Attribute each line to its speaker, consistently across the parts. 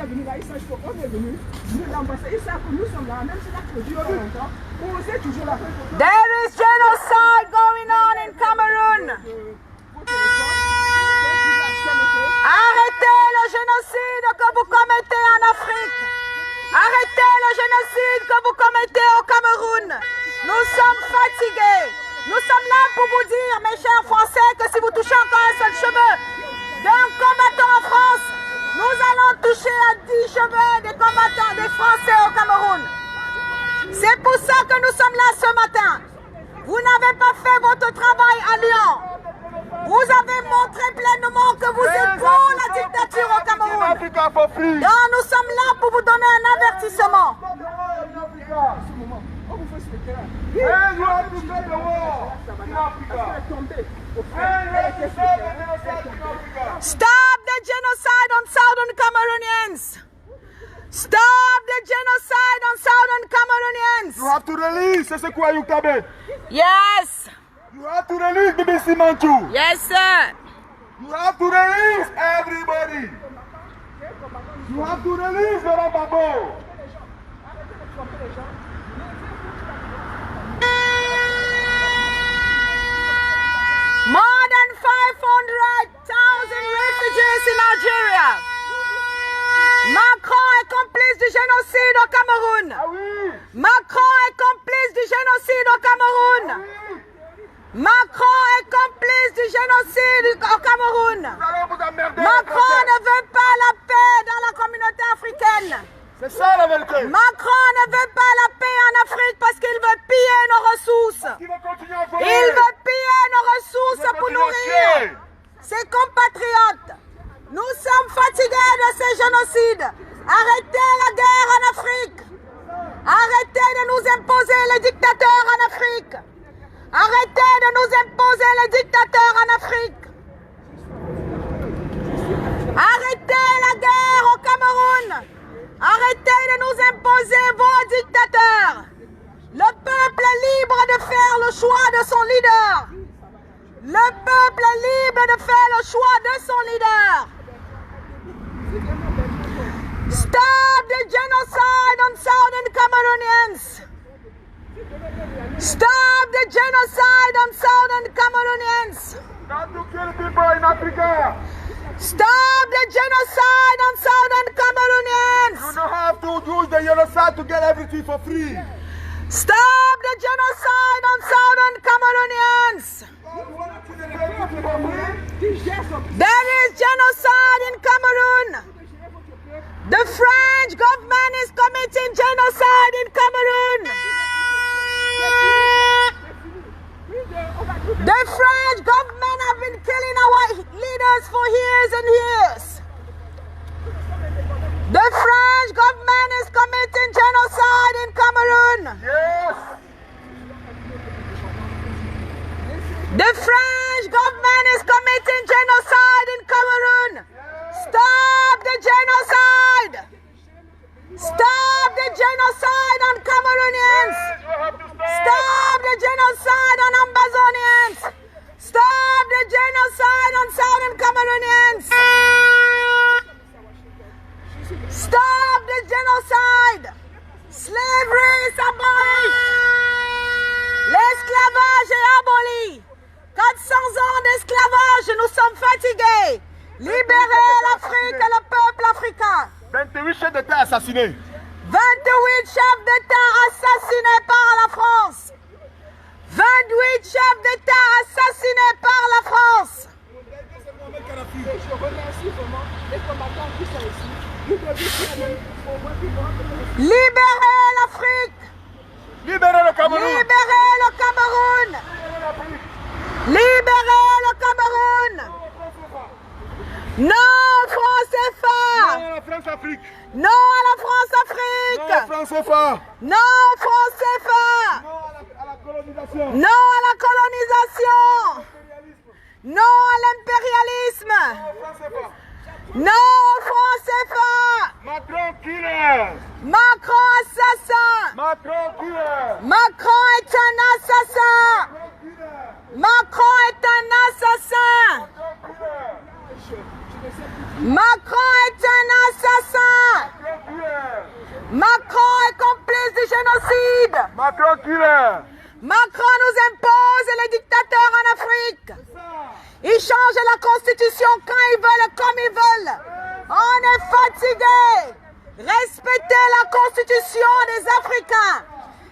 Speaker 1: déjà venu là, ils savent pourquoi on est venu. L'ambassade, ils savent que nous sommes là, même si la clôture pas longtemps. On sait toujours la fin.
Speaker 2: There is genocide going on in Cameroon. Arrêtez le génocide que vous commettez en Afrique. Arrêtez le génocide que vous commettez au Cameroun. Nous sommes fatigués. Nous sommes là pour vous dire, mes chers Français, que si vous touchez encore un seul cheveu d'un combattant en France, nous allons toucher à 10 cheveux des combattants, des Français au Cameroun. C'est pour ça que nous sommes là ce matin. Vous n'avez pas fait votre travail à Lyon. Vous avez montré pleinement que vous êtes pour la dictature au Cameroun. Donc nous sommes là pour vous donner un avertissement. Stop the genocide on Southern Cameroonians. Stop the genocide on Southern Cameroonians.
Speaker 3: You have to release Sesekwa Yukabe.
Speaker 2: Yes.
Speaker 3: You have to release BBC Manchu.
Speaker 2: Yes, sir.
Speaker 3: You have to release everybody. You have to release Laurent Gbagbo.
Speaker 2: More than 500,000 refugees in Algeria. Macron est complice du génocide au Cameroun.
Speaker 3: Ah oui.
Speaker 2: Macron est complice du génocide au Cameroun.
Speaker 3: Ah oui.
Speaker 2: Macron est complice du génocide au Cameroun. Macron ne veut pas la paix dans la communauté africaine.
Speaker 3: C'est ça la vérité.
Speaker 2: Macron ne veut pas la paix en Afrique parce qu'il veut piller nos ressources. Il veut piller nos ressources pour nourrir ses compatriotes. Nous sommes fatigués de ces génocides. Arrêtez la guerre en Afrique. Arrêtez de nous imposer les dictateurs en Afrique. Arrêtez de nous imposer les dictateurs en Afrique. Arrêtez la guerre au Cameroun. Arrêtez de nous imposer vos dictateurs. Le peuple est libre de faire le choix de son leader. Le peuple est libre de faire le choix de son leader. Stop the genocide on Southern Cameroonians. Stop the genocide on Southern Cameroonians.
Speaker 3: Not to kill people in Africa.
Speaker 2: Stop the genocide on Southern Cameroonians.
Speaker 3: You don't have to use the genocide to get everything for free.
Speaker 2: Stop the genocide on Southern Cameroonians. There is genocide in Cameroon. The French government is committing genocide in Cameroon. The French government have been killing our leaders for years and years. The French government is committing genocide in Cameroon.
Speaker 3: Yes.
Speaker 2: The French government is committing genocide in Cameroon. Stop the genocide. Stop the genocide on Cameroonians. Stop the genocide on Ambazonians. Stop the genocide on Southern Cameroonians. Stop the genocide. Slavery is abolished. L'esclavage est aboli. 400 ans d'esclavage, nous sommes fatigués. Libérez l'Afrique et le peuple africain.
Speaker 3: 28 chefs d'État assassinés.
Speaker 2: 28 chefs d'État assassinés par la France. 28 chefs d'État assassinés par la France.
Speaker 1: Je remercie vraiment les combattants qui sont ici.
Speaker 2: Libérez l'Afrique.
Speaker 3: Libérez le Cameroun.
Speaker 2: Libérez le Cameroun. Libérez le Cameroun. Non, France CFA.
Speaker 3: Non à la France-Afrique.
Speaker 2: Non à la France-Afrique.
Speaker 3: Non à la France-CFA.
Speaker 2: Non, France CFA.
Speaker 3: Non à la colonisation.
Speaker 2: Non à la colonisation. Non à l'impérialisme. Non, France CFA.
Speaker 3: Macron killer.
Speaker 2: Macron assassin.
Speaker 3: Macron killer.
Speaker 2: Macron est un assassin. Macron est un assassin. Macron est un assassin.
Speaker 3: Macron killer.
Speaker 2: Macron nous impose les dictateurs en Afrique. Ils changent la constitution quand ils veulent et comme ils veulent. On est fatigué. Respectez la constitution des Africains.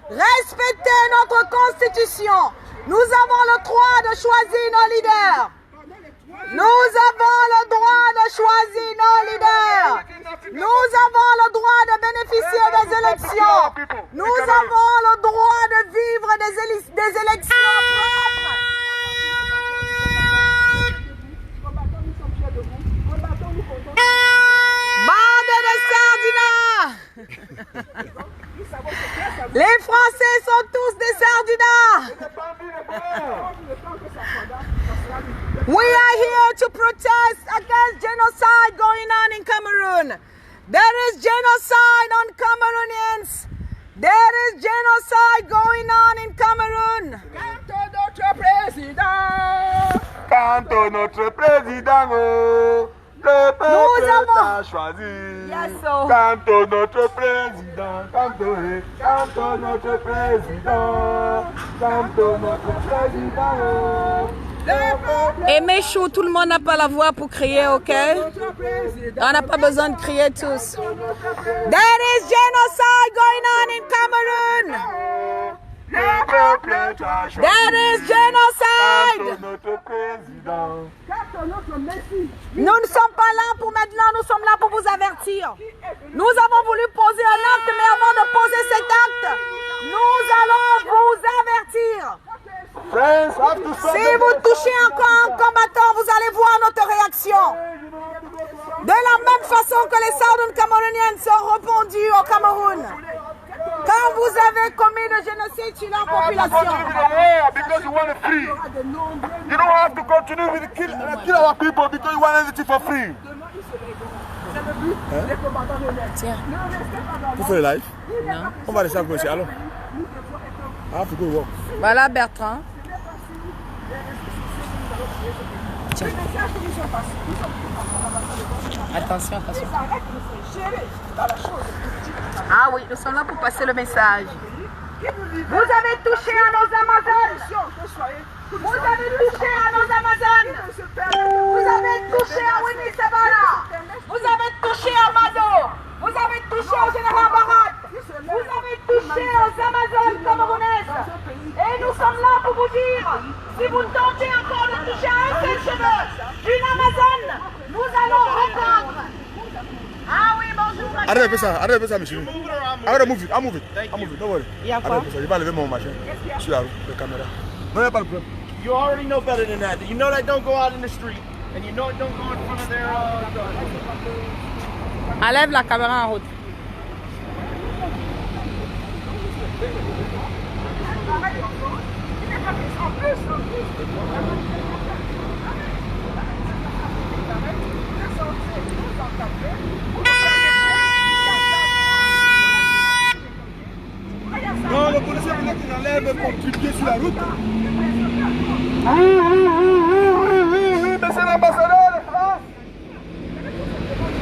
Speaker 2: Respectez notre constitution. Nous avons le droit de choisir nos leaders. Nous avons le droit de choisir nos leaders. Nous avons le droit de bénéficier des élections. Nous avons le droit de vivre des élections propres. Bande de sardinats. Les Français sont tous des sardinats. We are here to protest against genocide going on in Cameroon. There is genocide on Cameroonians. There is genocide going on in Cameroon.
Speaker 3: Quand notre président, le peuple t'a choisi.
Speaker 2: Yes, so.
Speaker 3: Quand notre président, quand notre président.
Speaker 2: Et Méchou, tout le monde n'a pas la voix pour crier, ok? On n'a pas besoin de crier tous. There is genocide going on in Cameroon. There is genocide. Nous ne sommes pas là pour maintenant, nous sommes là pour vous avertir. Nous avons voulu poser un acte, mais avant de poser cet acte, nous allons vous avertir. Si vous touchez encore un combattant, vous allez voir notre réaction. De la même façon que les Southern Camerooniens sont répondus au Cameroun. Quand vous avez commis le génocide sur la population.
Speaker 3: Because you want it free. You don't have to continue with kill our people because you want everything for free.
Speaker 2: Tiens.
Speaker 3: Vous faites le live?
Speaker 2: Non.
Speaker 3: On va laisser après, allons. I have to go work.
Speaker 2: Voilà Bertrand. Tiens. Attention, attention. Ah oui, nous sommes là pour passer le message. Vous avez touché à nos Amazones. Vous avez touché à nos Amazones. Vous avez touché à Winnie Savannah. Vous avez touché à Mado. Vous avez touché au général Barat. Vous avez touché aux Amazones camerounaises. Et nous sommes là pour vous dire, si vous tentez encore de toucher à un seul cheveu d'une Amazone, nous allons reprendre. Ah oui, bonjour.
Speaker 3: Arrête de faire ça, monsieur. Arrête de move it, I'll move it. Don't worry.
Speaker 2: Il y a quoi?
Speaker 3: Arrête de faire ça, je vais enlever mon machin. Sur la caméra. Non, il n'y a pas de problème.
Speaker 4: You already know better than that. You know that don't go out in the street. And you know it don't go in front of their
Speaker 2: Enlève la caméra en route.
Speaker 3: Non, le policier voulait qu'il enlève pour pied sur la route. Oui, mais c'est l'ambassadeur de France.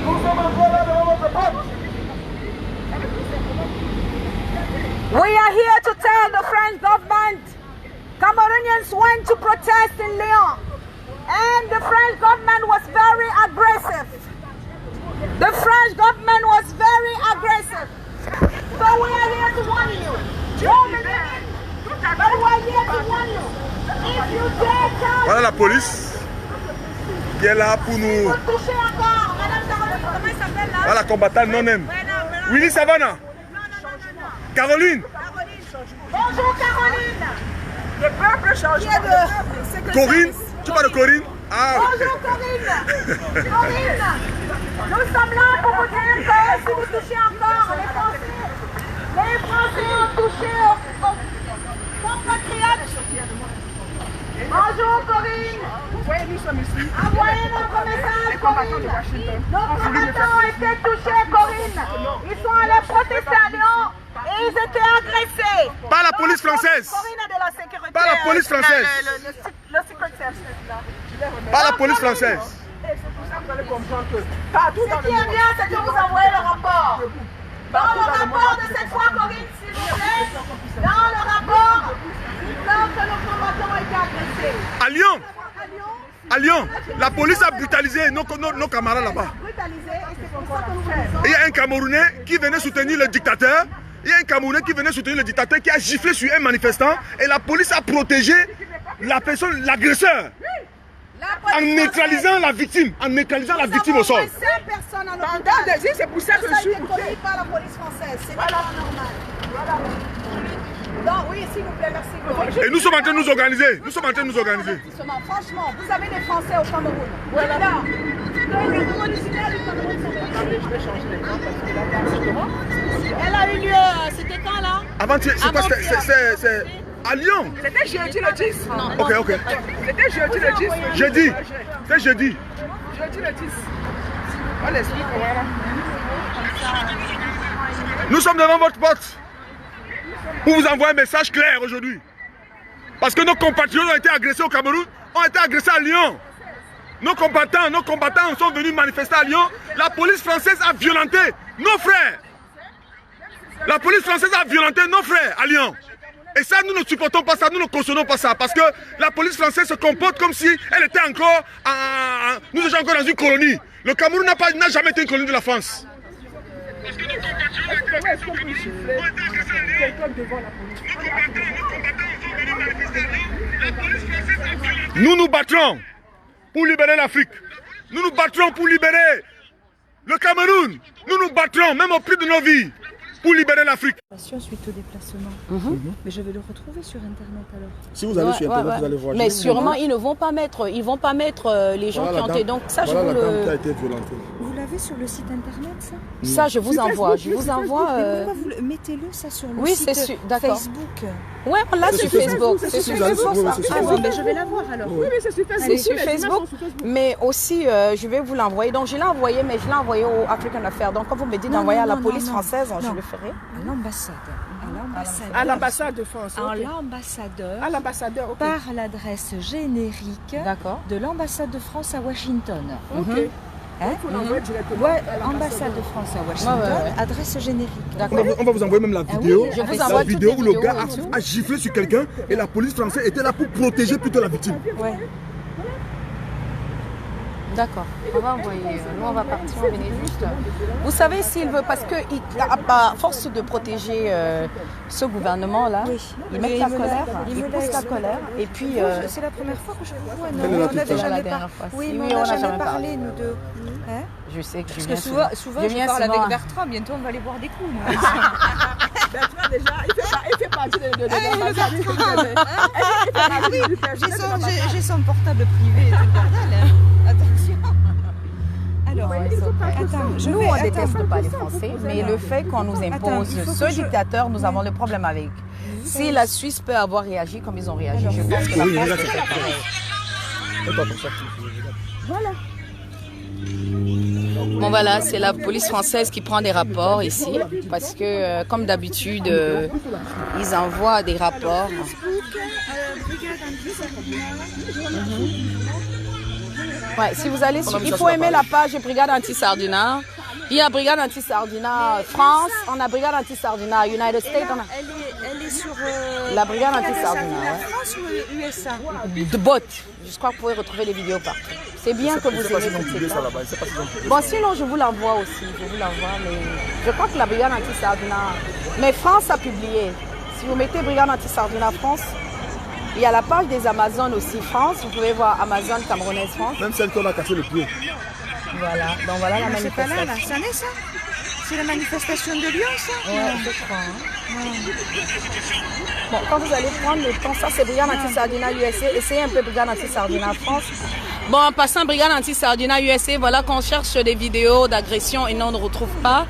Speaker 3: Nous sommes encore là devant votre porte.
Speaker 2: We are here to tell the French government Cameroonians went to protest in Lyon and the French government was very aggressive. The French government was very aggressive. So we are here to warn you. But we are here to warn you. If you dare tell
Speaker 3: Voilà la police qui est là pour nous.
Speaker 2: toucher encore, Madame Caroline, comment elle s'appelle là?
Speaker 3: Voilà, combattant non-aime. Winnie Savannah. Caroline.
Speaker 2: Bonjour Caroline.
Speaker 1: Le peuple change.
Speaker 3: Corinne. Tu parles de Corinne? Ah.
Speaker 2: Bonjour Corinne. Corinne, nous sommes là pour vous dire que si vous touchez encore les Français ont touché aux compatriotes. Bonjour Corinne.
Speaker 1: Vous voyez, nous sommes ici.
Speaker 2: Envoyez notre message, Corinne. Nos combattants ont été touchés, Corinne. Ils sont allés protester à Lyon et ils étaient agressés.
Speaker 3: Pas la police française.
Speaker 2: Corinne est de la sécurité.
Speaker 3: Pas la police française.
Speaker 2: Le secret service là.
Speaker 3: Pas la police française.
Speaker 1: Et c'est pour ça que vous allez comprendre que partout dans
Speaker 2: Ce qui est bien, c'est que vous envoyez le rapport. Dans le rapport de cette fois, Corinne, s'il vous plaît, dans
Speaker 3: À Lyon, la police a brutalisé nos camarades là-bas. Il y a un Camerounais qui venait soutenir le dictateur. Il y a un Camerounais qui venait soutenir le dictateur qui a giflé sur un manifestant. Et la police a protégé la personne, l'agresseur. En neutralisant la victime. En neutralisant la victime au sol.
Speaker 1: C'est pour ça que je suis
Speaker 2: commis par la police française. C'est pas normal. Voilà. Non, oui, s'il vous plaît, merci beaucoup.
Speaker 3: Et nous sommes en train de nous organiser. Nous sommes en train de nous organiser.
Speaker 2: Franchement, vous avez des Français au Cameroun. Voilà. Là. Les révolutionnaires du Cameroun sont venus.
Speaker 1: Je vais changer les camps parce que là, c'est comment?
Speaker 2: Elle a eu lieu, c'était quand là?
Speaker 3: Avant-hier, c'est quoi? C'est à Lyon.
Speaker 1: C'était jeudi le 10.
Speaker 2: Non.
Speaker 3: Ok, ok.
Speaker 1: C'était jeudi le 10.
Speaker 3: Jeudi. C'est jeudi.
Speaker 1: Jeudi le 10. On l'explique, voilà.
Speaker 3: Nous sommes devant votre porte pour vous envoyer un message clair aujourd'hui. Parce que nos compatriotes ont été agressés au Cameroun, ont été agressés à Lyon. Nos combattants sont venus manifester à Lyon. La police française a violenté nos frères. La police française a violenté nos frères à Lyon. Et ça, nous ne supportons pas ça, nous ne cautionnons pas ça. Parce que la police française se comporte comme si elle était encore nous étions encore dans une colonie. Le Cameroun n'a jamais été une colonie de la France. Nous nous battrons pour libérer l'Afrique. Nous nous battrons pour libérer le Cameroun. Nous nous battrons, même au prix de nos vies, pour libérer l'Afrique.
Speaker 5: Suite au déplacement. Mais je vais le retrouver sur Internet alors.
Speaker 3: Si vous allez sur Internet, vous allez voir.
Speaker 2: Mais sûrement, ils ne vont pas mettre, les gens qui ont été. Donc ça,
Speaker 3: voilà
Speaker 2: je vous
Speaker 3: la dame qui a été violentée.
Speaker 5: Vous l'avez sur le site Internet, ça?
Speaker 2: Ça, je vous envoie. Je vous envoie.
Speaker 5: Mais pourquoi vous mettez-le ça sur le
Speaker 2: Oui,
Speaker 5: site
Speaker 2: c'est d'accord.
Speaker 5: Facebook?
Speaker 2: Ouais, on l'a sur Facebook.
Speaker 3: C'est sur Facebook.
Speaker 5: Ah bon, ben je vais la voir alors.
Speaker 1: Oui, mais c'est sur Facebook.
Speaker 2: C'est sur Facebook, mais aussi je vais vous l'envoyer. Donc je l'ai envoyé, mais je l'ai envoyé au African Affairs. Donc quand vous me dites d'envoyer à la police française, je le ferai.
Speaker 5: À l'ambassade.
Speaker 1: À l'ambassade de France.
Speaker 5: À
Speaker 1: ok.
Speaker 5: l'ambassadeur.
Speaker 1: À l'ambassadeur, ok.
Speaker 5: Par l'adresse générique
Speaker 2: D'accord.
Speaker 5: de l'ambassade de France à Washington.
Speaker 1: Ok.
Speaker 5: Hein?
Speaker 1: Il faut l'envoyer directement.
Speaker 5: Ouais,
Speaker 1: à l'ambassade.
Speaker 5: ambassade de France à Washington,
Speaker 2: Ouais.
Speaker 5: adresse générique.
Speaker 2: D'accord.
Speaker 3: On va vous envoyer même la vidéo.
Speaker 2: je vous
Speaker 3: la
Speaker 2: envoie
Speaker 3: vidéo
Speaker 2: toutes
Speaker 3: où
Speaker 2: les
Speaker 3: le gars
Speaker 2: vidéos et tout.
Speaker 3: a giflé sur quelqu'un et la police française était là pour protéger plutôt la victime.
Speaker 5: Ouais.
Speaker 2: D'accord. On va envoyer. Nous, on va partir. On venait juste. Vous savez, s'il veut, parce que à force de protéger ce gouvernement-là,
Speaker 5: Oui.
Speaker 2: il met la colère,
Speaker 5: il
Speaker 2: il
Speaker 5: me
Speaker 2: pousse
Speaker 5: laisse.
Speaker 2: la colère, et puis.
Speaker 5: C'est la première fois que je vous vois.
Speaker 3: Elle est
Speaker 5: Non,
Speaker 3: là
Speaker 5: on
Speaker 3: tout le
Speaker 5: n'avait
Speaker 3: temps.
Speaker 5: jamais
Speaker 2: La dernière fois.
Speaker 5: Oui,
Speaker 2: Si,
Speaker 5: mais
Speaker 2: oui,
Speaker 5: on
Speaker 2: on
Speaker 5: n'a
Speaker 2: n'a
Speaker 5: jamais
Speaker 2: jamais
Speaker 5: parlé,
Speaker 2: parlé.
Speaker 5: nous deux. Hein?
Speaker 2: Je sais que je
Speaker 5: Parce
Speaker 2: viens
Speaker 5: que souvent
Speaker 2: je
Speaker 5: je
Speaker 2: viens
Speaker 5: parle
Speaker 2: souvent.
Speaker 5: avec Bertrand, bientôt on va aller boire des coups. Nous.
Speaker 1: Ben, tu vois déjà, il fait partie de l'ambassade. Il fait partie du personnel.
Speaker 5: J'ai son portable privé et tout le bordel. Hein. Attention. Alors, attends,
Speaker 2: Nous, on ne déteste pas les Français, mais le fait qu'on nous impose
Speaker 5: il faut
Speaker 2: ce
Speaker 5: que je-
Speaker 2: dictateur, nous avons le problème avec. Si la Suisse peut avoir réagi comme ils ont réagi, je pense que la
Speaker 3: Oui,
Speaker 2: France
Speaker 3: regarde,
Speaker 2: peut faire pareil. Bon voilà, c'est la police française qui prend des rapports ici, parce que comme d'habitude, ils envoient des rapports. Ouais, si vous allez sur, il faut aimer la page Brigade Anti-Sardina. Il y a Brigade Anti-Sardina France, on a Brigade Anti-Sardina United States, on a
Speaker 5: elle est sur
Speaker 2: la Brigade Anti-Sardina.
Speaker 5: la
Speaker 2: Ouais.
Speaker 5: France ou USA?
Speaker 2: De bot. Je crois que vous pouvez retrouver les vidéos partout. C'est bien que vous ayez cette séquence. Bon, sinon, je vous l'envoie aussi. Je vous l'envoie, mais je crois que la Brigade Anti-Sardina. Mais France a publié. Si vous mettez Brigade Anti-Sardina France, il y a la page des Amazones aussi France. Vous pouvez voir Amazon Camerounaise France.
Speaker 3: Même celle qu'on a cassé le pied.
Speaker 2: Voilà. Donc voilà la
Speaker 5: C'est pas là,
Speaker 2: manifestation.
Speaker 5: ça n'est ça? C'est la manifestation de Lyon, ça?
Speaker 2: Ouais, je crois. Bon, quand vous allez prendre le temps, ça c'est Brigade Anti-Sardina USA. Essayez un peu Brigade Anti-Sardina France. Bon, en passant Brigade Anti-Sardina USA, voilà qu'on cherche des vidéos d'agression et non, on ne retrouve pas.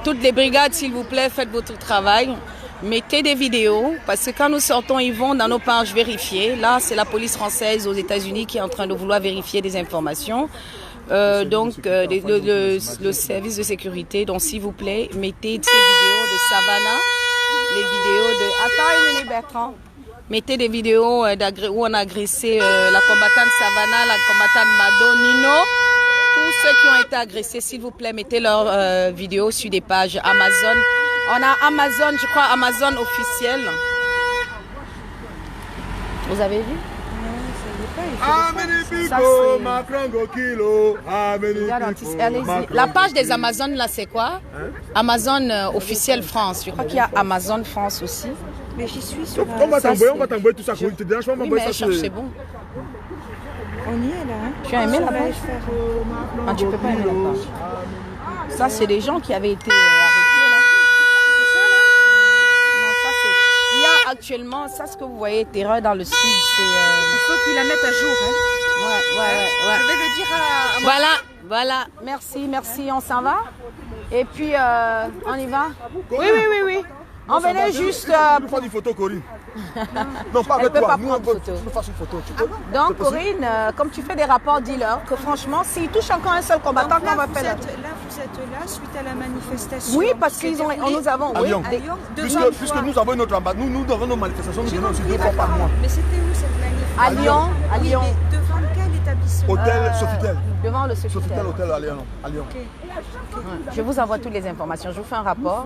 Speaker 2: Toutes les brigades, s'il vous plaît, faites votre travail. Mettez des vidéos, parce que quand nous sortons, ils vont dans nos pages vérifier. Là, c'est la police française aux États-Unis qui est en train de vouloir vérifier des informations. Le service de sécurité. Donc, s'il vous plaît, mettez ces vidéos de Savannah, les vidéos de... Attends une minute, Bertrand. Mettez des vidéos où on a agressé la combattante Savannah, la combattante Mado, Nino. Tous ceux qui ont été agressés, s'il vous plaît, mettez leurs vidéos sur des pages Amazon. On a Amazon, je crois, Amazon officiel. Vous avez vu?
Speaker 3: people, Macron go kilo.
Speaker 5: Allez-y. La page des Amazones, là, c'est quoi? Amazon officiel France. Je crois qu'il y a Amazon France aussi.
Speaker 2: Mais j'y suis sur
Speaker 3: On va t'envoyer tout ça. Tu te déranges pas,
Speaker 5: Oui,
Speaker 3: m'envoyer
Speaker 5: mais
Speaker 3: ça.
Speaker 5: c'est bon.
Speaker 2: On y est là. Hein.
Speaker 5: Tu as aimé la
Speaker 2: Ça va
Speaker 5: page?
Speaker 2: faire,
Speaker 5: Ah, tu peux pas aimer la page. Ça, c'est des gens qui avaient été arrêtés, là. Non, ça, c'est... Il y a actuellement, ça, ce que vous voyez, terreur dans le sud, c'est...
Speaker 2: Il faut qu'ils la mettent à jour. Hein.
Speaker 5: Ouais.
Speaker 2: Je vais le dire à
Speaker 5: Voilà. Merci, on s'en va. Et puis, on y va? Oui. On venait juste...
Speaker 3: Tu peux faire une photo, Corinne. Non, pas
Speaker 5: Elle
Speaker 3: avec
Speaker 5: peut
Speaker 3: toi.
Speaker 5: pas
Speaker 3: Nous,
Speaker 5: prendre
Speaker 3: on
Speaker 5: photo.
Speaker 3: peut faire une photo.
Speaker 5: Donc, Corinne, comme tu fais des rapports, dis-leur que franchement, s'ils touchent encore un seul combattant,
Speaker 2: Donc là,
Speaker 5: qu'on va
Speaker 2: vous
Speaker 5: faire...
Speaker 2: êtes là suite à la manifestation.
Speaker 5: Oui, parce
Speaker 2: qui s'est
Speaker 5: qu'ils ont...
Speaker 2: déroulée
Speaker 5: Nous avons...
Speaker 3: À
Speaker 5: oui,
Speaker 3: Lyon.
Speaker 5: des-
Speaker 3: Puisque nous avons notre ambassade, nous avons nos manifestations, nous venons aussi 2 fois par mois.
Speaker 2: Mais c'était où cette manif?
Speaker 5: À Lyon.
Speaker 2: Mais devant quel établissement?
Speaker 3: Hôtel Sofitel.
Speaker 5: Devant le Sofitel.
Speaker 3: Sofitel Hôtel à Lyon.
Speaker 5: Ouais. Je vous envoie toutes les informations. Je vous fais un rapport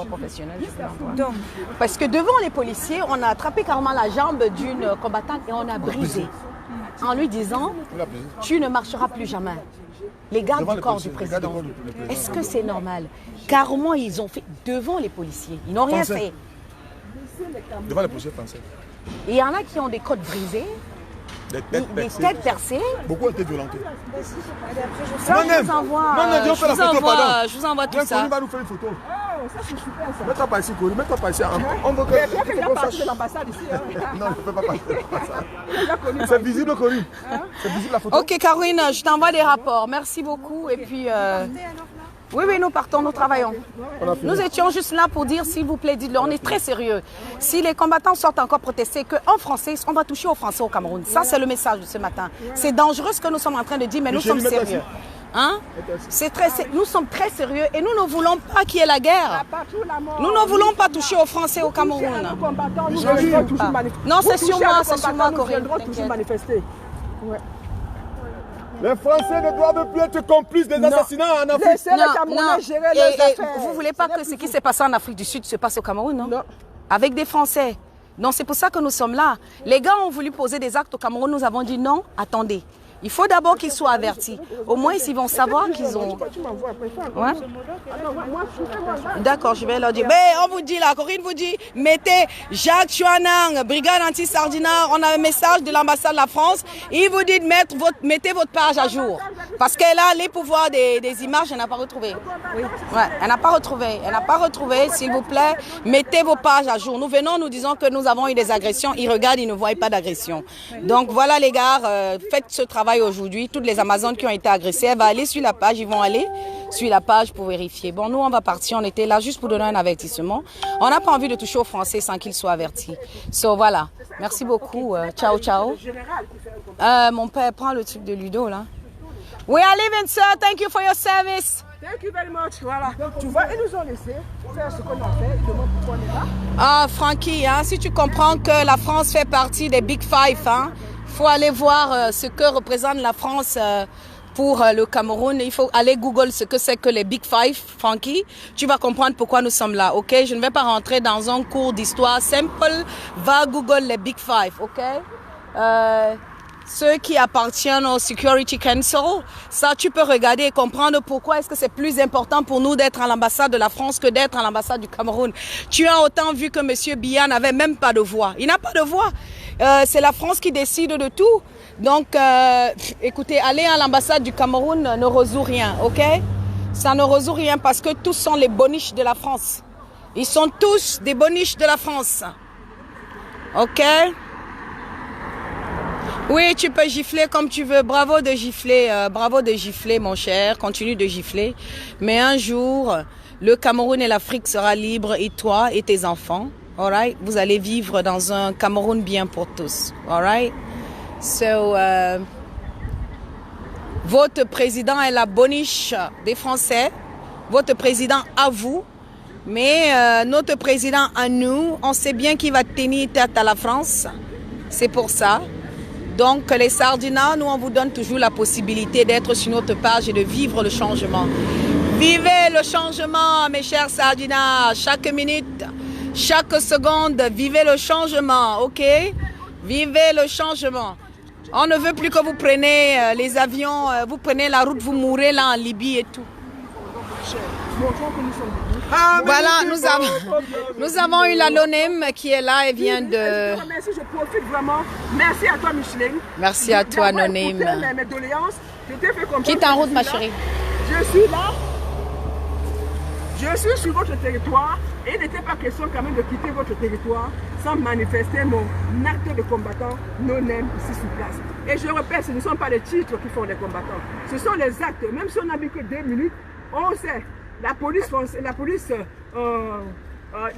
Speaker 5: professionnel. Je vous l'envoie.
Speaker 2: Donc,
Speaker 5: Parce que devant les policiers, on a attrapé carrément la jambe d'une combattante et on a brisé. En lui disant, tu ne marcheras plus jamais. Les gardes
Speaker 3: Devant
Speaker 5: du
Speaker 3: les
Speaker 5: corps
Speaker 3: policiers,
Speaker 5: du
Speaker 3: les gardes du
Speaker 5: président.
Speaker 3: corps du président.
Speaker 5: Est-ce que c'est normal? Carrément, ils ont fait devant les policiers. Ils n'ont rien
Speaker 3: Français.
Speaker 5: fait.
Speaker 3: Devant les policiers français.
Speaker 5: Et il y en a qui ont des côtes brisées,
Speaker 3: Des têtes
Speaker 5: des
Speaker 3: percées.
Speaker 5: têtes percées.
Speaker 3: Beaucoup ont été violentés.
Speaker 2: allez, après, je
Speaker 5: Ça, je vous envoie.
Speaker 3: Non, on fait la photo, pardon.
Speaker 5: Je vous envoie tout
Speaker 3: Viens,
Speaker 5: ça.
Speaker 3: Corinne va nous faire une photo.
Speaker 1: Ça, c'est super ça.
Speaker 3: Mets-toi pas ici, Corinne. Mets-toi pas ici. On veut
Speaker 1: Mais bien
Speaker 3: que
Speaker 1: qu'il y a
Speaker 3: qu'on
Speaker 1: parti
Speaker 3: sache.
Speaker 1: de l'ambassade ici. Hein.
Speaker 3: Non, je ne peux pas passer.
Speaker 1: Il a connu
Speaker 3: C'est visible, Corinne. C'est visible la photo.
Speaker 5: Ok, Caroline, je t'envoie des rapports. Merci beaucoup. Et puis, oui, nous partons, nous travaillons. Nous étions juste là pour dire, s'il vous plaît, dites-le, on est très sérieux. Si les combattants sortent encore protester, qu'en français, on va toucher aux Français au Cameroun. Ça, c'est le message de ce matin. C'est dangereux ce que nous sommes en train de dire, mais nous sommes sérieux. Hein? Nous sommes très sérieux et nous ne voulons pas qu'il y ait la guerre. Nous ne voulons pas toucher aux Français au Cameroun. Non, c'est sur moi, Corinne.
Speaker 1: Toujours manifester.
Speaker 3: Les Français ne doivent plus être complices des assassinats en Afrique.
Speaker 1: Laissez les Camerounais gérer leurs affaires.
Speaker 5: Vous ne voulez pas que ce qui s'est passé en Afrique du Sud se passe au Cameroun, non? Avec des Français. Donc c'est pour ça que nous sommes là. Les gars ont voulu poser des actes au Cameroun, nous avons dit non, attendez. Il faut d'abord qu'ils soient avertis. Au moins, ils vont savoir qu'ils ont... Ouais. D'accord, je vais leur dire. Mais on vous dit là, Corinne vous dit, mettez Jacques Chouanang, brigade anti-Sardina, on a un message de l'ambassade de la France. Il vous dit de mettez votre page à jour. Parce qu'elle a les pouvoirs des images, elle n'a pas retrouvé. Oui. Ouais, elle n'a pas retrouvé. Elle n'a pas retrouvé, s'il vous plaît, mettez vos pages à jour. Nous venons, nous disons que nous avons eu des agressions. Ils regardent, ils ne voient pas d'agression. Donc voilà les gars, faites ce travail aujourd'hui. Toutes les Amazones qui ont été agressées, elles vont aller sur la page, ils vont aller sur la page pour vérifier. Bon, nous on va partir, on était là juste pour donner un avertissement. On n'a pas envie de toucher aux Français sans qu'ils soient avertis. So voilà, merci beaucoup. Ciao, ciao. Mon père, prends le truc de Ludo là. We are leaving, sir. Thank you for your service.
Speaker 1: Thank you very much. Voilà. Tu vois, ils nous ont laissé faire ce qu'on a fait. Ils demandent pourquoi on est là.
Speaker 5: Ah, Francky, hein, si tu comprends que la France fait partie des Big Five, hein, faut aller voir ce que représente la France pour le Cameroun. Il faut aller Google ce que c'est que les Big Five, Francky. Tu vas comprendre pourquoi nous sommes là, ok? Je ne vais pas rentrer dans un cours d'histoire simple. Va Google les Big Five, ok? Ceux qui appartiennent au Security Council, ça tu peux regarder et comprendre pourquoi est-ce que c'est plus important pour nous d'être à l'ambassade de la France que d'être à l'ambassade du Cameroun. Tu as autant vu que M. Biya n'avait même pas de voix. Il n'a pas de voix. C'est la France qui décide de tout. Donc, écoutez, aller à l'ambassade du Cameroun ne résout rien, ok? Ça ne résout rien parce que tous sont les boniches de la France. Ils sont tous des boniches de la France. Ok? Oui, tu peux gifler comme tu veux. Bravo de gifler, mon cher. Continue de gifler. Mais un jour, le Cameroun et l'Afrique sera libre et toi et tes enfants. All right? Vous allez vivre dans un Cameroun bien pour tous. All right? So, votre président est la boniche des Français. Votre président à vous. Mais notre président à nous, on sait bien qu'il va tenir tête à la France. C'est pour ça. Donc, les Sardinas, nous, on vous donne toujours la possibilité d'être sur notre page et de vivre le changement. Vivez le changement, mes chers Sardinas. Chaque minute, chaque seconde, vivez le changement, ok? Vivez le changement. On ne veut plus que vous preniez les avions, vous prenez la route, vous mourrez là en Libye et tout.
Speaker 1: Montrons que nous sommes debout.
Speaker 5: Voilà, nous avons eu l'anonyme qui est là et vient de...
Speaker 1: Merci, je profite vraiment. Merci à toi, Micheline.
Speaker 5: Merci à toi, anonyme.
Speaker 1: Mes doléances. Je t'ai fait comprendre.
Speaker 5: Quitte en route, ma chérie.
Speaker 1: Je suis là. Je suis sur votre territoire et il n'était pas question quand même de quitter votre territoire sans manifester mon acte de combattant non-aime ici sur place. Et je répète, ce ne sont pas les titres qui font les combattants. Ce sont les actes. Même si on n'a mis que 2 minutes, on sait. La police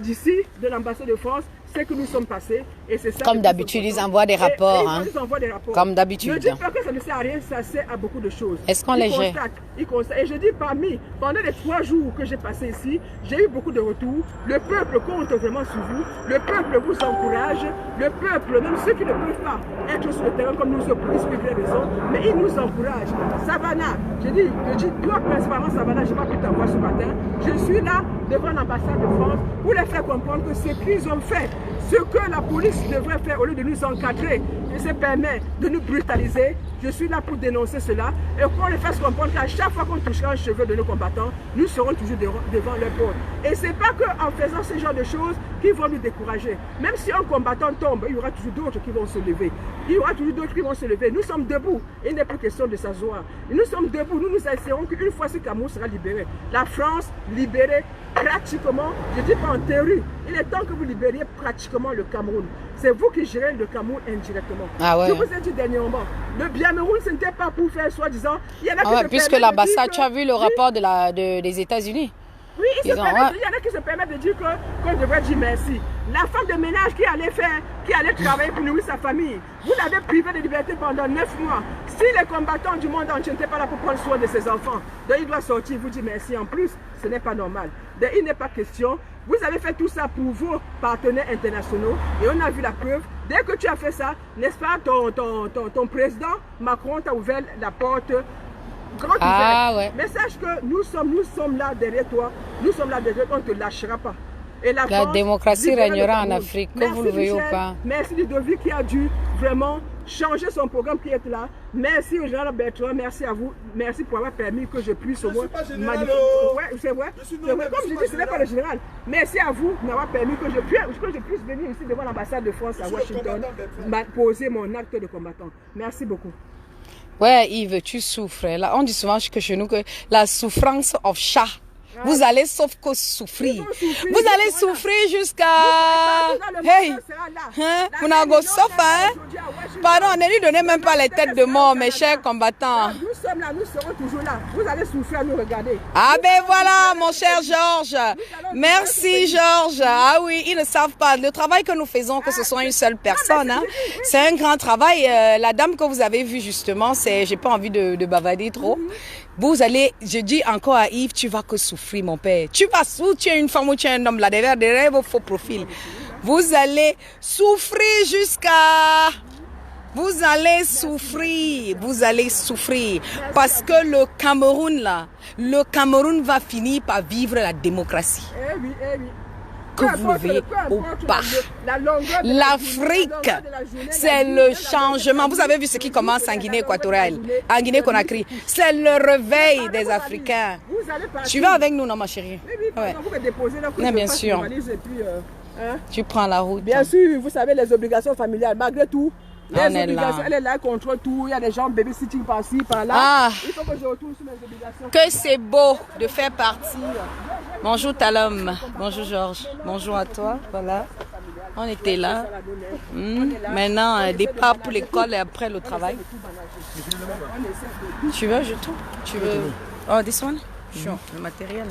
Speaker 1: d'ici, de l'ambassade de France, c'est que nous sommes passés. Et c'est ça.
Speaker 5: Comme d'habitude, ils envoient des rapports. Hein.
Speaker 1: Ils envoient des rapports.
Speaker 5: Comme d'habitude.
Speaker 1: Ne dis pas que ça ne sert à rien, ça sert à beaucoup de choses.
Speaker 5: Est-ce qu'on les gère?
Speaker 1: Ils constatent. Et je dis pendant les 3 jours que j'ai passé ici, j'ai eu beaucoup de retours. Le peuple compte vraiment sur vous. Le peuple vous encourage. Le peuple, même ceux qui ne peuvent pas être sur le terrain comme nous, pour expliquer les raisons, mais ils nous encouragent. Savannah, je dis toi principalement Savannah, je n'ai pas pu t'avoir ce matin. Je suis là devant l'ambassade de France pour les faire comprendre que ce qu'ils ont fait, ce que la police devrait faire au lieu de nous encadrer et se permet de nous brutaliser, je suis là pour dénoncer cela et pour les faire comprendre qu'à chaque fois qu'on touchera un cheveu de nos combattants, nous serons toujours devant leur porte. Et ce n'est pas qu'en faisant ce genre de choses qu'ils vont nous décourager. Même si un combattant tombe, il y aura toujours d'autres qui vont se lever. Il y aura toujours d'autres qui vont se lever. Nous sommes debout. Il n'est plus question de s'asseoir. Nous sommes debout. Nous nous assurons qu'une fois ce Cameroun sera libéré, la France libérée pratiquement, je ne dis pas en théorie, il est temps que vous libériez pratiquement le Cameroun. C'est vous qui gérez le Cameroun indirectement. Ah ouais. Je vous ai dit dernièrement, le Biameroun, ce n'était pas pour faire soi-disant. Il y en a qui
Speaker 5: puisque l'ambassade, tu as vu le rapport des États-Unis.
Speaker 1: Oui, il y en a qui se permettent de dire qu'on devrait dire merci. La femme de ménage qui allait travailler pour nourrir sa famille, vous l'avez privée de liberté pendant 9 mois. Si les combattants du monde entier n'étaient pas là pour prendre soin de ses enfants, donc il doit sortir, vous dire merci en plus, ce n'est pas normal. Donc il n'est pas question. Vous avez fait tout ça pour vos partenaires internationaux et on a vu la preuve. Dès que tu as fait ça, n'est-ce pas, ton président Macron t'a ouvert la porte. Ouais. Mais sache que nous sommes là derrière toi, nous sommes là derrière toi, on ne te lâchera pas. Et la France,
Speaker 5: démocratie régnera en Afrique, que vous le veuillez ou pas.
Speaker 1: Merci Ludovic qui a dû vraiment changer son programme qui est là. Merci au général Bertrand, merci à vous, merci pour avoir permis que je puisse au moins manifester. Ouais, c'est vrai. Comme je dis, ce n'est pas le général. Merci à vous d'avoir permis que je puisse venir ici devant l'ambassade de France à Washington, poser mon acte de combattant. Merci beaucoup.
Speaker 5: Ouais, Yves, tu souffres. Là, on dit souvent que chez nous que la souffrance of chat. Vous allez sauf que souffrir. Vous allez souffrir jusqu'à... Hey, vous n'avez pas pardon, ne lui donnez même pas les têtes de mort, mes chers combattants.
Speaker 1: Nous sommes là, nous serons toujours là. Vous allez souffrir à nous regarder.
Speaker 5: Ah ben voilà, mon cher Georges. Merci Georges. Ah oui, ils ne savent pas. Le travail que nous faisons, que ce soit une seule personne, hein, c'est un grand travail. La dame que vous avez vue justement, j'ai pas envie de bavarder trop. Vous allez, je dis encore à Yves, tu vas que souffrir, mon père. Tu vas souffrir, tu es une femme ou tu es un homme là derrière vos faux profils. Vous allez souffrir jusqu'à... Vous allez souffrir. Parce que le Cameroun va finir par vivre la démocratie.
Speaker 1: Eh oui.
Speaker 5: Que vous le veuillez ou pas. L'Afrique, c'est le changement. Vous avez vu ce qui commence en Guinée équatoriale, en Guinée Conakry. C'est le réveil des Africains. Tu vas avec nous, non, ma chérie? Oui, bien sûr. Tu prends la route.
Speaker 1: Bien sûr, vous savez, les obligations familiales, malgré tout. Les obligations, elle est là contre tout. Il y a des gens babysitting par-ci, par-là.
Speaker 5: Ah,
Speaker 1: il faut que je retourne sur mes obligations.
Speaker 5: Que c'est beau de faire partie. Bonjour Talom. Bonjour Georges. Bonjour à toi. Voilà. On était là. Maintenant, départ pour l'école et après le travail. Tu veux, je tourne. Tu veux. Oh, this one? Sure. Le matériel.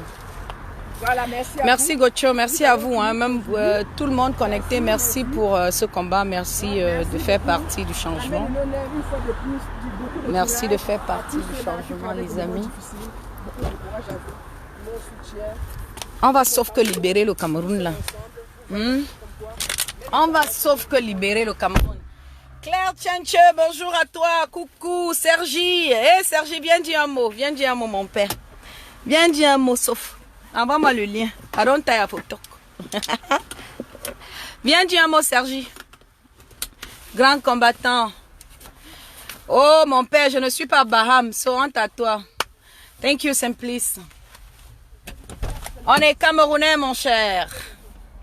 Speaker 1: Voilà,
Speaker 5: merci Gocho, merci à vous, hein, même tout le monde connecté, merci pour ce combat, merci de faire partie du changement. Merci de faire partie du changement, les amis. On va sauf que libérer le Cameroun là. On va sauf que libérer le Cameroun. Claire Tchanche, bonjour à toi, coucou, Sergi. Sergi, viens dire un mot, mon père. Viens dire un mot, sauf. Envoie-moi le lien. Pardon, taille à photo. Viens dire un mot, Sergi. Grand combattant. Oh, mon père, je ne suis pas Baham. So, honte à toi. Thank you, Simplice. On est Camerounais, mon cher.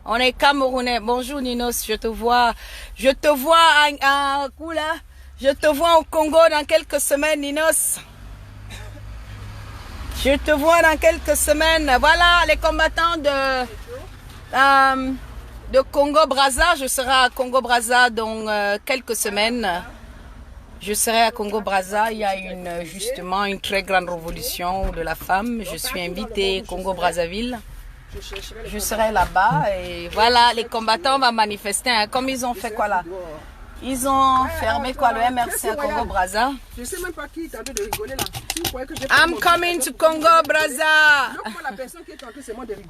Speaker 5: On est Camerounais. Bonjour, Ninos. Je te vois Je te vois au Congo dans quelques semaines, Ninos. Je te vois dans quelques semaines. Voilà, les combattants de Congo-Brazza. Je serai à Congo-Brazza dans quelques semaines. Je serai à Congo-Brazza. Il y a justement une très grande révolution de la femme. Je suis invitée Congo-Brazzaville. Je serai là-bas et voilà, les combattants vont manifester. Hein. Comme ils ont fait quoi là? Ils ont fermé quoi le MRC à Congo-Brazza?
Speaker 1: Je sais même pas qui est en train de rigoler là.
Speaker 5: I'm coming to Congo-Brazza.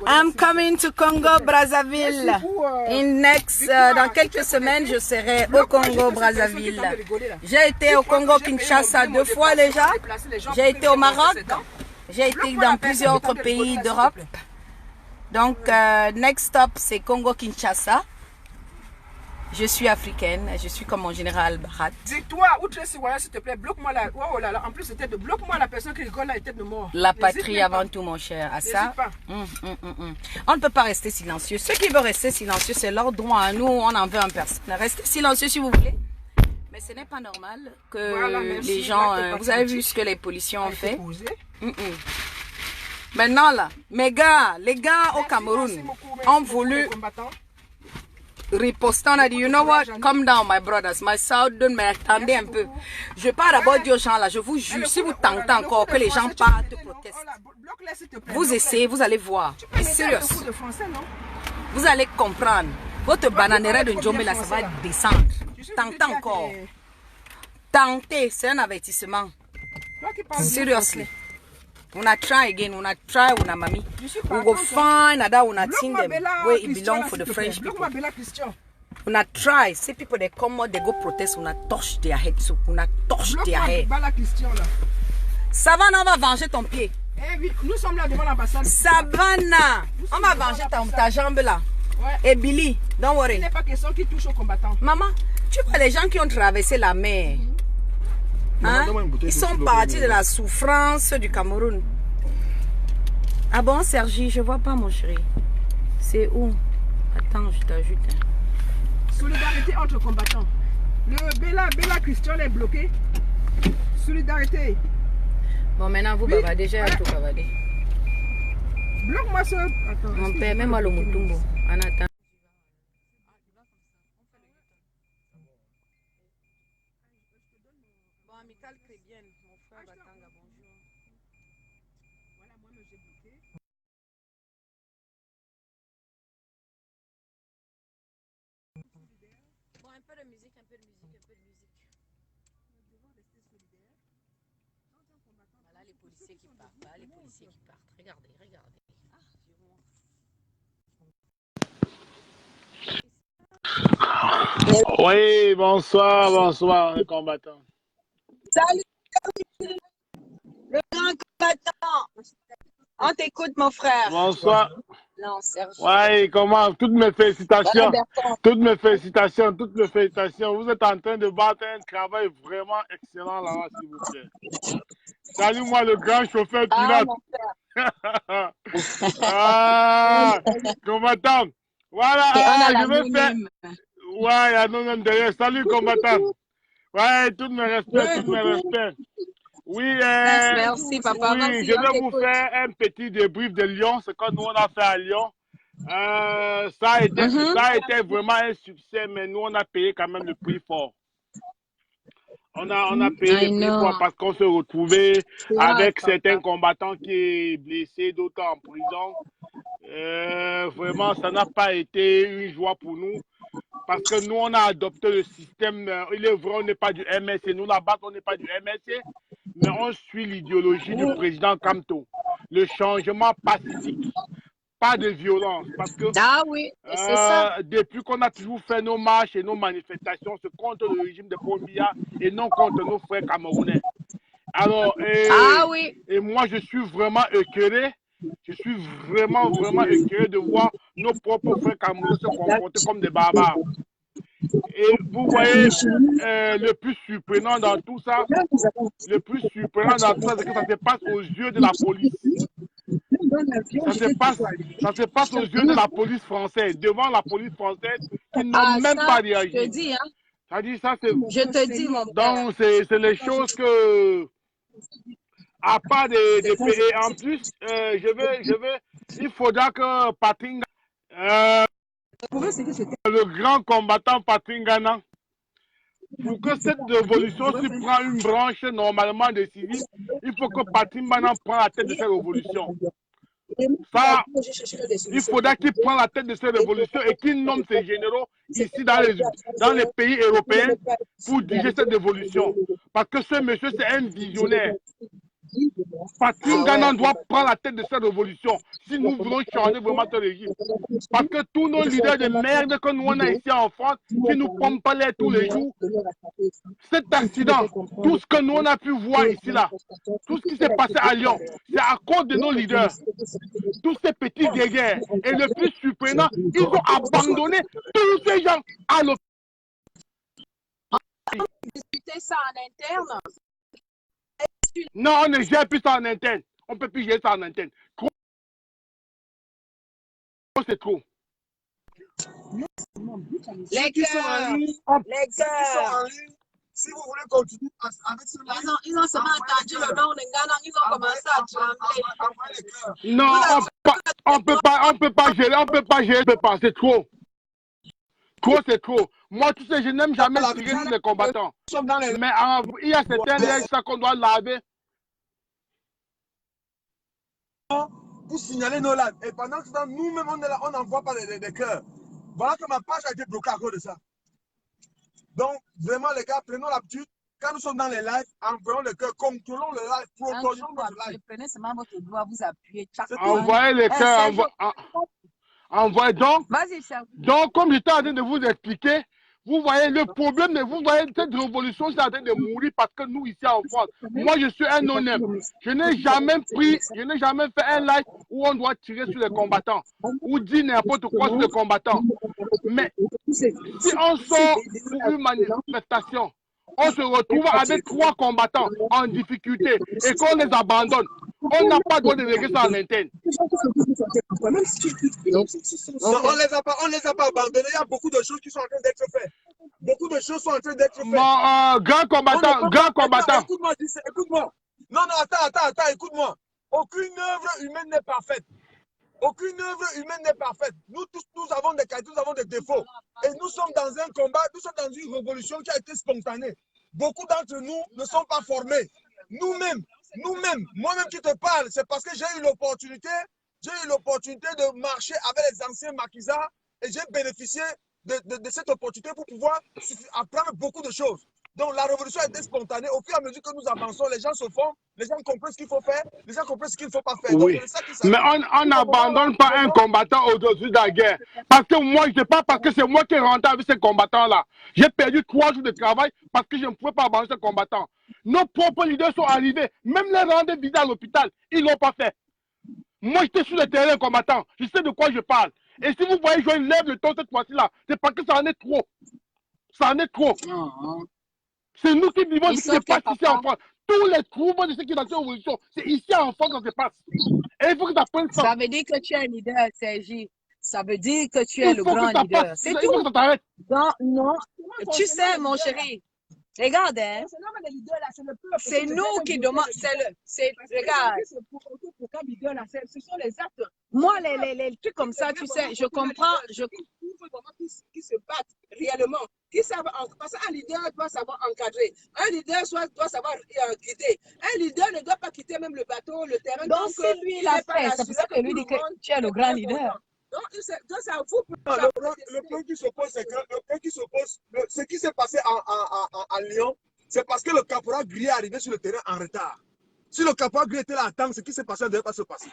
Speaker 5: I'm coming to Congo-Brazzaville. Dans quelques semaines, je serai au Congo-Brazzaville. J'ai été au Congo-Kinshasa 2 fois déjà. J'ai été au Maroc. J'ai été dans plusieurs autres pays d'Europe. Donc, next stop, c'est Congo-Kinshasa. Je suis africaine, je suis comme mon général Barat.
Speaker 1: Dis-toi, s'il te plaît, bloque-moi là. Oh là là, en plus, c'était de bloque-moi la personne qui rigole là, était de mort.
Speaker 5: La patrie avant tout, mon cher. À ça, on ne peut pas rester silencieux. Ceux qui veulent rester silencieux, c'est leur droit à nous. On en veut un personne. Restez silencieux si vous voulez. Mais ce n'est pas normal que voilà, les gens... vous avez vu ce que les policiers ont fait. Maintenant là, les gars au Cameroun ont voulu riposter. On a dit, you know what, come down my brothers, my southern, mais attendez un peu. Je ne vais pas d'abord dire aux gens là, je vous jure, si vous tentez encore que les gens partent protestent, vous essayez, vous allez voir. C'est sérieux. Vous allez comprendre. Votre bananera de Njombe là, ça va descendre. Tentez encore. Tentez, c'est un avertissement. Seriously. Una try again, una try, una mami. We go find another una team them where it belong for the French people. Una try. See people they come out, they go protest, una touch their head so, una touch their head. Savannah, on va venger ton pied.
Speaker 1: Nous sommes là devant l'ambassade.
Speaker 5: Savannah, on va venger ta jambe là. Et Billy, don't worry.
Speaker 1: Il n'est pas question qui touche aux combattants.
Speaker 5: Maman, tu vois les gens qui ont traversé la mer. Hein? Ils sont partis de la souffrance du Cameroun. Ah bon, Sergi, je vois pas mon chéri. C'est où? Attends, je t'ajoute.
Speaker 1: Solidarité entre combattants. Le Bella Christian est bloqué. Solidarité.
Speaker 5: Bon, maintenant vous bavardez, j'ai tout bavardé.
Speaker 1: Bloque-moi ce... Attends.
Speaker 5: Mon père, même moi le moutumbo. En attendant. Amical chrétienne, mon frère Batanga, bonjour. Voilà, moi-même j'ai bloqué. Bon, un peu de musique, un peu de musique, un peu de musique. Voilà les policiers qui partent, voilà les policiers qui partent. Regardez, regardez. Ah,
Speaker 6: oui, bonsoir, les combattants.
Speaker 2: Salut, le grand combattant. On t'écoute, mon frère.
Speaker 6: Bonsoir.
Speaker 2: Non, Serge.
Speaker 6: Oui, comment? Toutes mes félicitations. Toutes mes félicitations. Vous êtes en train de battre un travail vraiment excellent là-bas, s'il vous plaît. Salut, moi, le grand chauffeur pilote. Ah, combattant. Voilà, je vais faire. Ouais, non, non, derrière. Salut, combattant. Ouais, tous mes respects, Oui,
Speaker 2: merci, papa.
Speaker 6: Oui,
Speaker 2: merci,
Speaker 6: je vais vous faire un petit débrief de Lyon, ce que nous on a fait à Lyon. Ça a été vraiment un succès, mais nous on a payé quand même le prix fort. On a payé le prix fort parce qu'on se retrouvait avec certains combattants qui sont blessés, d'autres en prison. Vraiment, ça n'a pas été une joie pour nous. Parce que nous, on a adopté le système. Il est vrai, on n'est pas du MSC. Nous, là-bas, on n'est pas du MSC. Mais on suit l'idéologie du président Kamto. Le changement pacifique. Pas de violence. Parce que
Speaker 2: c'est ça.
Speaker 6: Depuis qu'on a toujours fait nos marches et nos manifestations, c'est contre le régime de Pombiya et non contre nos frères camerounais. Alors, et moi, je suis vraiment écœuré. Je suis vraiment écœuré de voir nos propres frères camerounais se comporter comme des barbares. Et vous voyez, le plus surprenant dans tout ça, c'est que ça se passe aux yeux de la police. Ça se passe aux yeux de la police française, devant la police française qui n'ont même pas réagi.
Speaker 2: Je te dis, hein.
Speaker 6: Ça dit ça, c'est...
Speaker 2: Je te dis, mon père.
Speaker 6: Donc, c'est les choses que... À part des pays. Et en plus, il faudra que Patrick, le grand combattant Patrick Ghana, pour que cette révolution se prenne une branche normalement décisive, il faut que Patrick Ghana prenne la tête de cette révolution. Ça, il faudra qu'il prenne la tête de cette révolution et qu'il nomme ses généraux ici dans les pays européens pour diriger cette révolution. Parce que ce monsieur, c'est un visionnaire. Patrick Ghana doit prendre la tête de cette révolution si nous voulons changer vraiment ce régime. Parce que tous nos leaders de merde que nous on a ici en France, qui nous pompent pas l'air tous les jours, cet accident, tout ce que nous on a pu voir ici là, tout ce qui s'est passé à Lyon, c'est à cause de nos leaders. Tous ces petits guerriers. Et le plus surprenant, ils ont abandonné tous ces gens à l'hôpital.
Speaker 2: Discuter ça en interne.
Speaker 6: Non, on ne gère plus ça en interne. On ne peut plus gérer ça en interne. Trop, c'est trop.
Speaker 2: Les cœurs. Les cœurs.
Speaker 7: Si vous voulez continuer avec ce
Speaker 2: Ils ont seulement entendu le nom de Ghana, ils ont commencé à trembler.
Speaker 6: Non, on peut pas gérer, c'est trop. Trop, c'est trop. Moi, tu sais, je n'aime jamais tirer sur les combattants. Mais il y a certaines règles qu'on doit laver.
Speaker 7: Pour signaler nos laves. Et pendant ce temps, nous-mêmes, on est là, on n'envoie pas des cœurs. Voilà que ma page a été bloquée à cause de ça. Donc, vraiment, les gars, prenons l'habitude. Quand nous sommes dans les lives, envoyons le cœur, contrôlons le live, protégeons notre live.
Speaker 2: Prenez seulement votre doigt, vous appuyez.
Speaker 6: Envoyez les cœurs, envoyez donc.
Speaker 2: Vas-y,
Speaker 6: donc, comme j'étais en train de vous expliquer, vous voyez le problème, vous voyez cette révolution, c'est en train de mourir parce que nous, ici en France, moi, je suis un honnête. Je n'ai jamais fait un live où on doit tirer sur les combattants ou dire n'importe quoi sur les combattants. Mais si on sort pour une manifestation, on se retrouve avec 3 combattants en difficulté et qu'on les abandonne. On n'a pas le droit de régler ça en interne.
Speaker 7: Non, on les a pas abandonnés. Il y a beaucoup de choses qui sont en train d'être faites. Beaucoup de choses sont en train d'être faites.
Speaker 6: Grand combattant.
Speaker 7: Écoute-moi. Non, attends, écoute-moi. Aucune œuvre humaine n'est parfaite. Aucune œuvre humaine n'est parfaite. Nous tous, nous avons des qualités, nous avons des défauts. Et nous sommes dans un combat, nous sommes dans une révolution qui a été spontanée. Beaucoup d'entre nous ne sont pas formés. Nous-mêmes, moi-même qui te parle, c'est parce que j'ai eu l'opportunité de marcher avec les anciens maquisards et j'ai bénéficié de cette opportunité pour pouvoir apprendre beaucoup de choses. Donc la révolution a été spontanée. Au fur et à mesure que nous avançons, les gens se forment, les gens comprennent ce qu'il faut faire, les gens comprennent ce qu'il ne faut pas faire.
Speaker 6: Oui.
Speaker 7: Donc, ça
Speaker 6: mais on n'abandonne pas un combattant au-dessus de la guerre. Parce que moi, je ne sais pas parce que c'est moi qui ai rentré avec ces combattants-là. J'ai perdu 3 jours de travail parce que je ne pouvais pas abandonner ces combattants. Nos propres leaders sont arrivés. Même les rendre visite à l'hôpital, ils ne l'ont pas fait. Moi, j'étais sur le terrain combattant. Je sais de quoi je parle. Et si vous voyez, je lève le ton cette fois-ci-là, c'est parce que ça en est trop. Ça en est trop. C'est nous qui vivons ce qui se passe ici en France. Tous les troubles de ce qui est dans cette révolution, c'est ici en France que ça se passe. Et il faut que tu apprennes ça.
Speaker 2: Ça veut dire que tu es un leader, Sergi. Ça veut dire que tu es le grand leader. C'est tout. Non, tu sais, mon chéri. Regarde, hein. C'est nous qui demandons. Regarde. Ce sont les actes. Moi, les trucs comme ça, tu sais, je comprends.
Speaker 8: Qui se battent réellement, parce qu'un leader doit savoir encadrer, un leader doit savoir guider, un leader ne doit pas quitter même le bateau, le terrain.
Speaker 2: Donc si lui il a fait, c'est pour ça que lui dit que tu es le grand leader.
Speaker 8: Donc ça vous.
Speaker 7: Le point qui s'oppose, c'est que ce qui s'est passé à Lyon, c'est parce que le caporal Grier est arrivé sur le terrain en retard. Si le caporal Grier était là à temps, ce qui s'est passé ne devait pas se passer.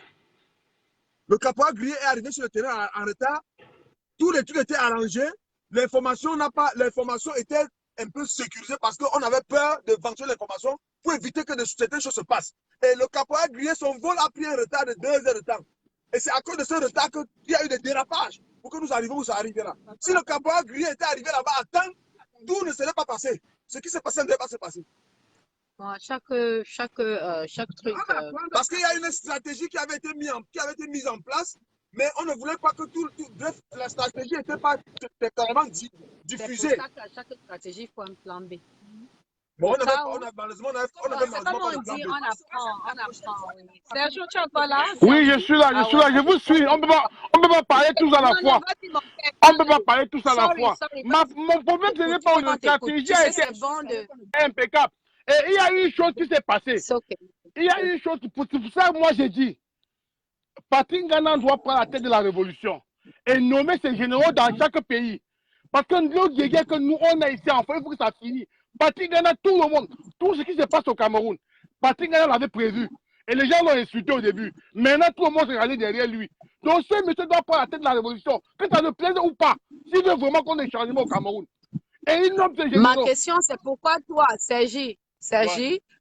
Speaker 7: Le caporal Grier est arrivé sur le terrain en retard. Tous les trucs étaient arrangés. L'information était un peu sécurisée parce qu'on avait peur de vendre l'information pour éviter que certaines choses se passent. Et le caporal Grier, son vol a pris un retard de 2 heures de temps. Et c'est à cause de ce retard qu'il y a eu des dérapages. pour que nous arrivions où ça arrivait là. Si le caporal Guy était arrivé là-bas à temps, tout ne serait pas passé. Ce qui s'est passé ne devait pas se passer.
Speaker 9: Bon, chaque truc.
Speaker 7: Parce qu'il y a une stratégie qui avait été mise en place, mais on ne voulait pas que bref, la stratégie n'était pas carrément diffusée.
Speaker 9: C'est pour ça qu'à chaque stratégie, il faut un plan B.
Speaker 7: Bon,
Speaker 9: Malheureusement, on dit, on apprend. Sergio, tu es encore là?
Speaker 6: Oui, je suis là, je vous suis. On ne peut pas parler tous à la fois. On ne peut pas parler tous à la fois. Mon problème, ce n'est pas une stratégie a été impeccable. Et il y a une chose qui s'est passée. Il y a une chose, pour ça que moi j'ai dit, Patrick Ngana doit prendre la tête de la révolution et nommer ses généraux dans chaque pays. Parce que l'autre guerre que nous, on a ici en France, il faut que ça finisse. Patrick Ngana, tout le monde, tout ce qui se passe au Cameroun, Patrick Ngana l'avait prévu. Et les gens l'ont insulté au début. Maintenant, tout le monde s'est rallié derrière lui. Donc, ce monsieur doit prendre la tête de la révolution, que ça ne plaise ou pas, s'il veut vraiment qu'on ait changement au Cameroun. Et il nomme ses généraux.
Speaker 9: Ma question, c'est pourquoi toi, Sergi,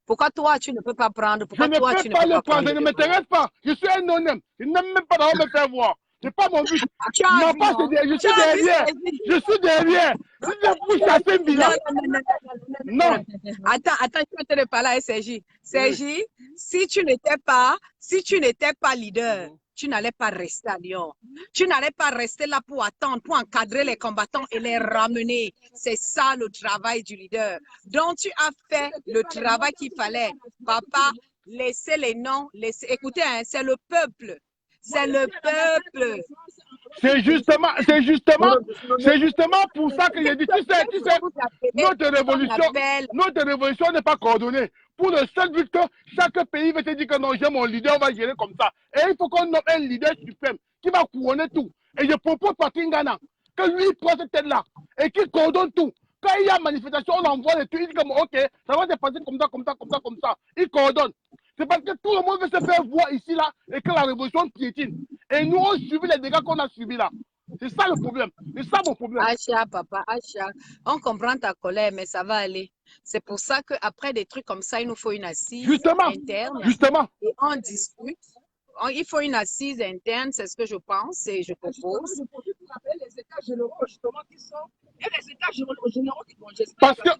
Speaker 9: pourquoi toi, tu ne peux pas prendre? Pourquoi
Speaker 6: je ne
Speaker 9: toi,
Speaker 6: peux
Speaker 9: tu
Speaker 6: pas
Speaker 9: ne peux
Speaker 6: le prendre, ça ne m'intéresse pas. Je suis un non-homme. Je n'aime même pas d'avoir me faire voir. Ce n'est pas mon but. Non, pas je suis derrière. Je suis derrière. Si je pousse à Saint-Villa. Non.
Speaker 9: Attends, je suis en train de parler à Sergi. Sergi, si tu n'étais pas leader, tu n'allais pas rester à Lyon. Tu n'allais pas rester là pour attendre, pour encadrer les combattants et les ramener. C'est ça le travail du leader. Donc, tu as fait le travail qu'il fallait. Papa, laissez les noms. Écoutez, hein, c'est le peuple. C'est le peuple.
Speaker 6: C'est justement pour ça que j'ai dit, tu sais, notre révolution n'est pas coordonnée. Pour le seul but que chaque pays va te dire que non, j'ai mon leader, on va gérer comme ça. Et il faut qu'on nomme un leader suprême qui va couronner tout. Et je propose Patrick Ngana que lui prend cette tête-là et qu'il coordonne tout. Quand il y a manifestation, on envoie les trucs, il dit comme ok, ça va se passer comme ça. Il coordonne. C'est parce que tout le monde veut se faire voir ici, là, et que la révolution piétine. Et nous, on subit les dégâts qu'on a subis là. C'est ça le problème. C'est ça mon problème.
Speaker 9: Acha, papa, Acha, on comprend ta colère, mais ça va aller. C'est pour ça qu'après des trucs comme ça, il nous faut une assise interne.
Speaker 6: Justement.
Speaker 9: Et on discute. Il faut une assise interne, c'est ce que je pense et je propose.
Speaker 8: Les états généraux, justement, qui sont. Et les états généraux qui vont.
Speaker 6: Parce que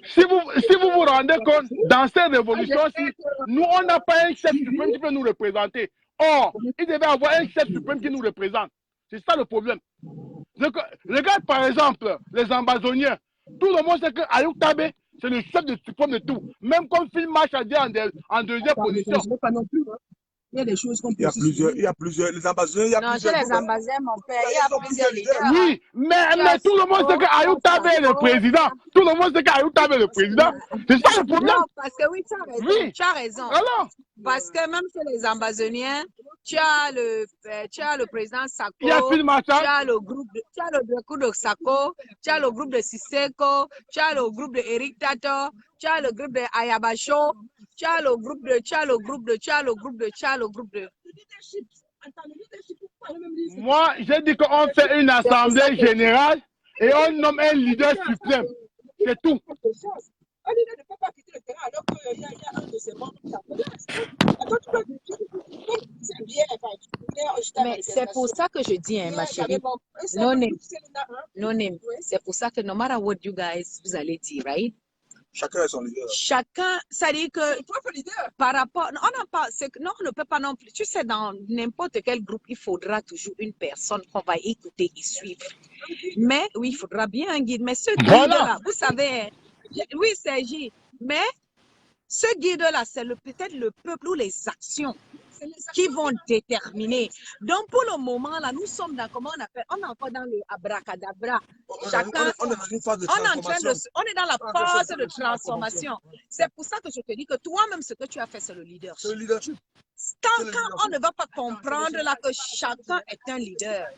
Speaker 6: si vous vous rendez compte, dans cette révolution-ci, nous, on n'a pas un chef suprême qui peut nous représenter. Or, il devait avoir un chef suprême qui nous représente. C'est ça le problème. Regarde par exemple les ambazoniens. Tout le monde sait que Ayuk Tabé, c'est le chef suprême de tout. Même comme Phil March a dit en deuxième position.
Speaker 8: Il y a des choses qu'on peut.
Speaker 7: Il y a plusieurs. Les ambassadeurs, il y a plusieurs.
Speaker 9: Non, chez les ambassadeurs, mon père, il y a plusieurs leaders.
Speaker 6: Oui, mais tout le monde sait que Ayuk Tabé est le président. Tout le monde sait qu'Ayuk Tabé est le président. C'est ça le problème.
Speaker 9: Non, parce que oui, tu as raison.
Speaker 6: Oui.
Speaker 9: Tu as raison.
Speaker 6: Alors?
Speaker 9: Parce que même chez les ambazoniens, tu as le président Sako,
Speaker 6: il y a Phil March,
Speaker 9: tu as le groupe de Sako, tu as le groupe de Sisseko, tu as le groupe de Eric Tato, tu as le groupe de Ayabacho, tu as le groupe de.
Speaker 6: Moi, j'ai dit qu'on fait une assemblée générale et on nomme un leader suprême. C'est tout.
Speaker 8: Un leader ne peut pas quitter le terrain alors qu'il y a un de ses membres qui est en place.
Speaker 9: Mais c'est pour ça que je dis, hein, ma chérie, non, c'est pour ça que no matter what you guys, vous allez dire, right?
Speaker 7: Chacun a son leader.
Speaker 9: Chacun, ça dit que par rapport, on ne peut pas non plus. Tu sais, dans n'importe quel groupe, il faudra toujours une personne qu'on va écouter et suivre. Mais oui, il faudra bien un guide. Mais ce guide-là, vous savez, oui, Sergi, mais ce guide-là, c'est peut-être le peuple ou les actions qui vont déterminer. Donc, pour le moment, là, nous sommes dans, comment on appelle, on est encore dans le abracadabra. Chacun, on est dans la phase de transformation. C'est pour ça que je te dis que toi-même, ce que tu as fait, c'est le leadership. Tant qu'on ne va pas comprendre là que chacun est un leader.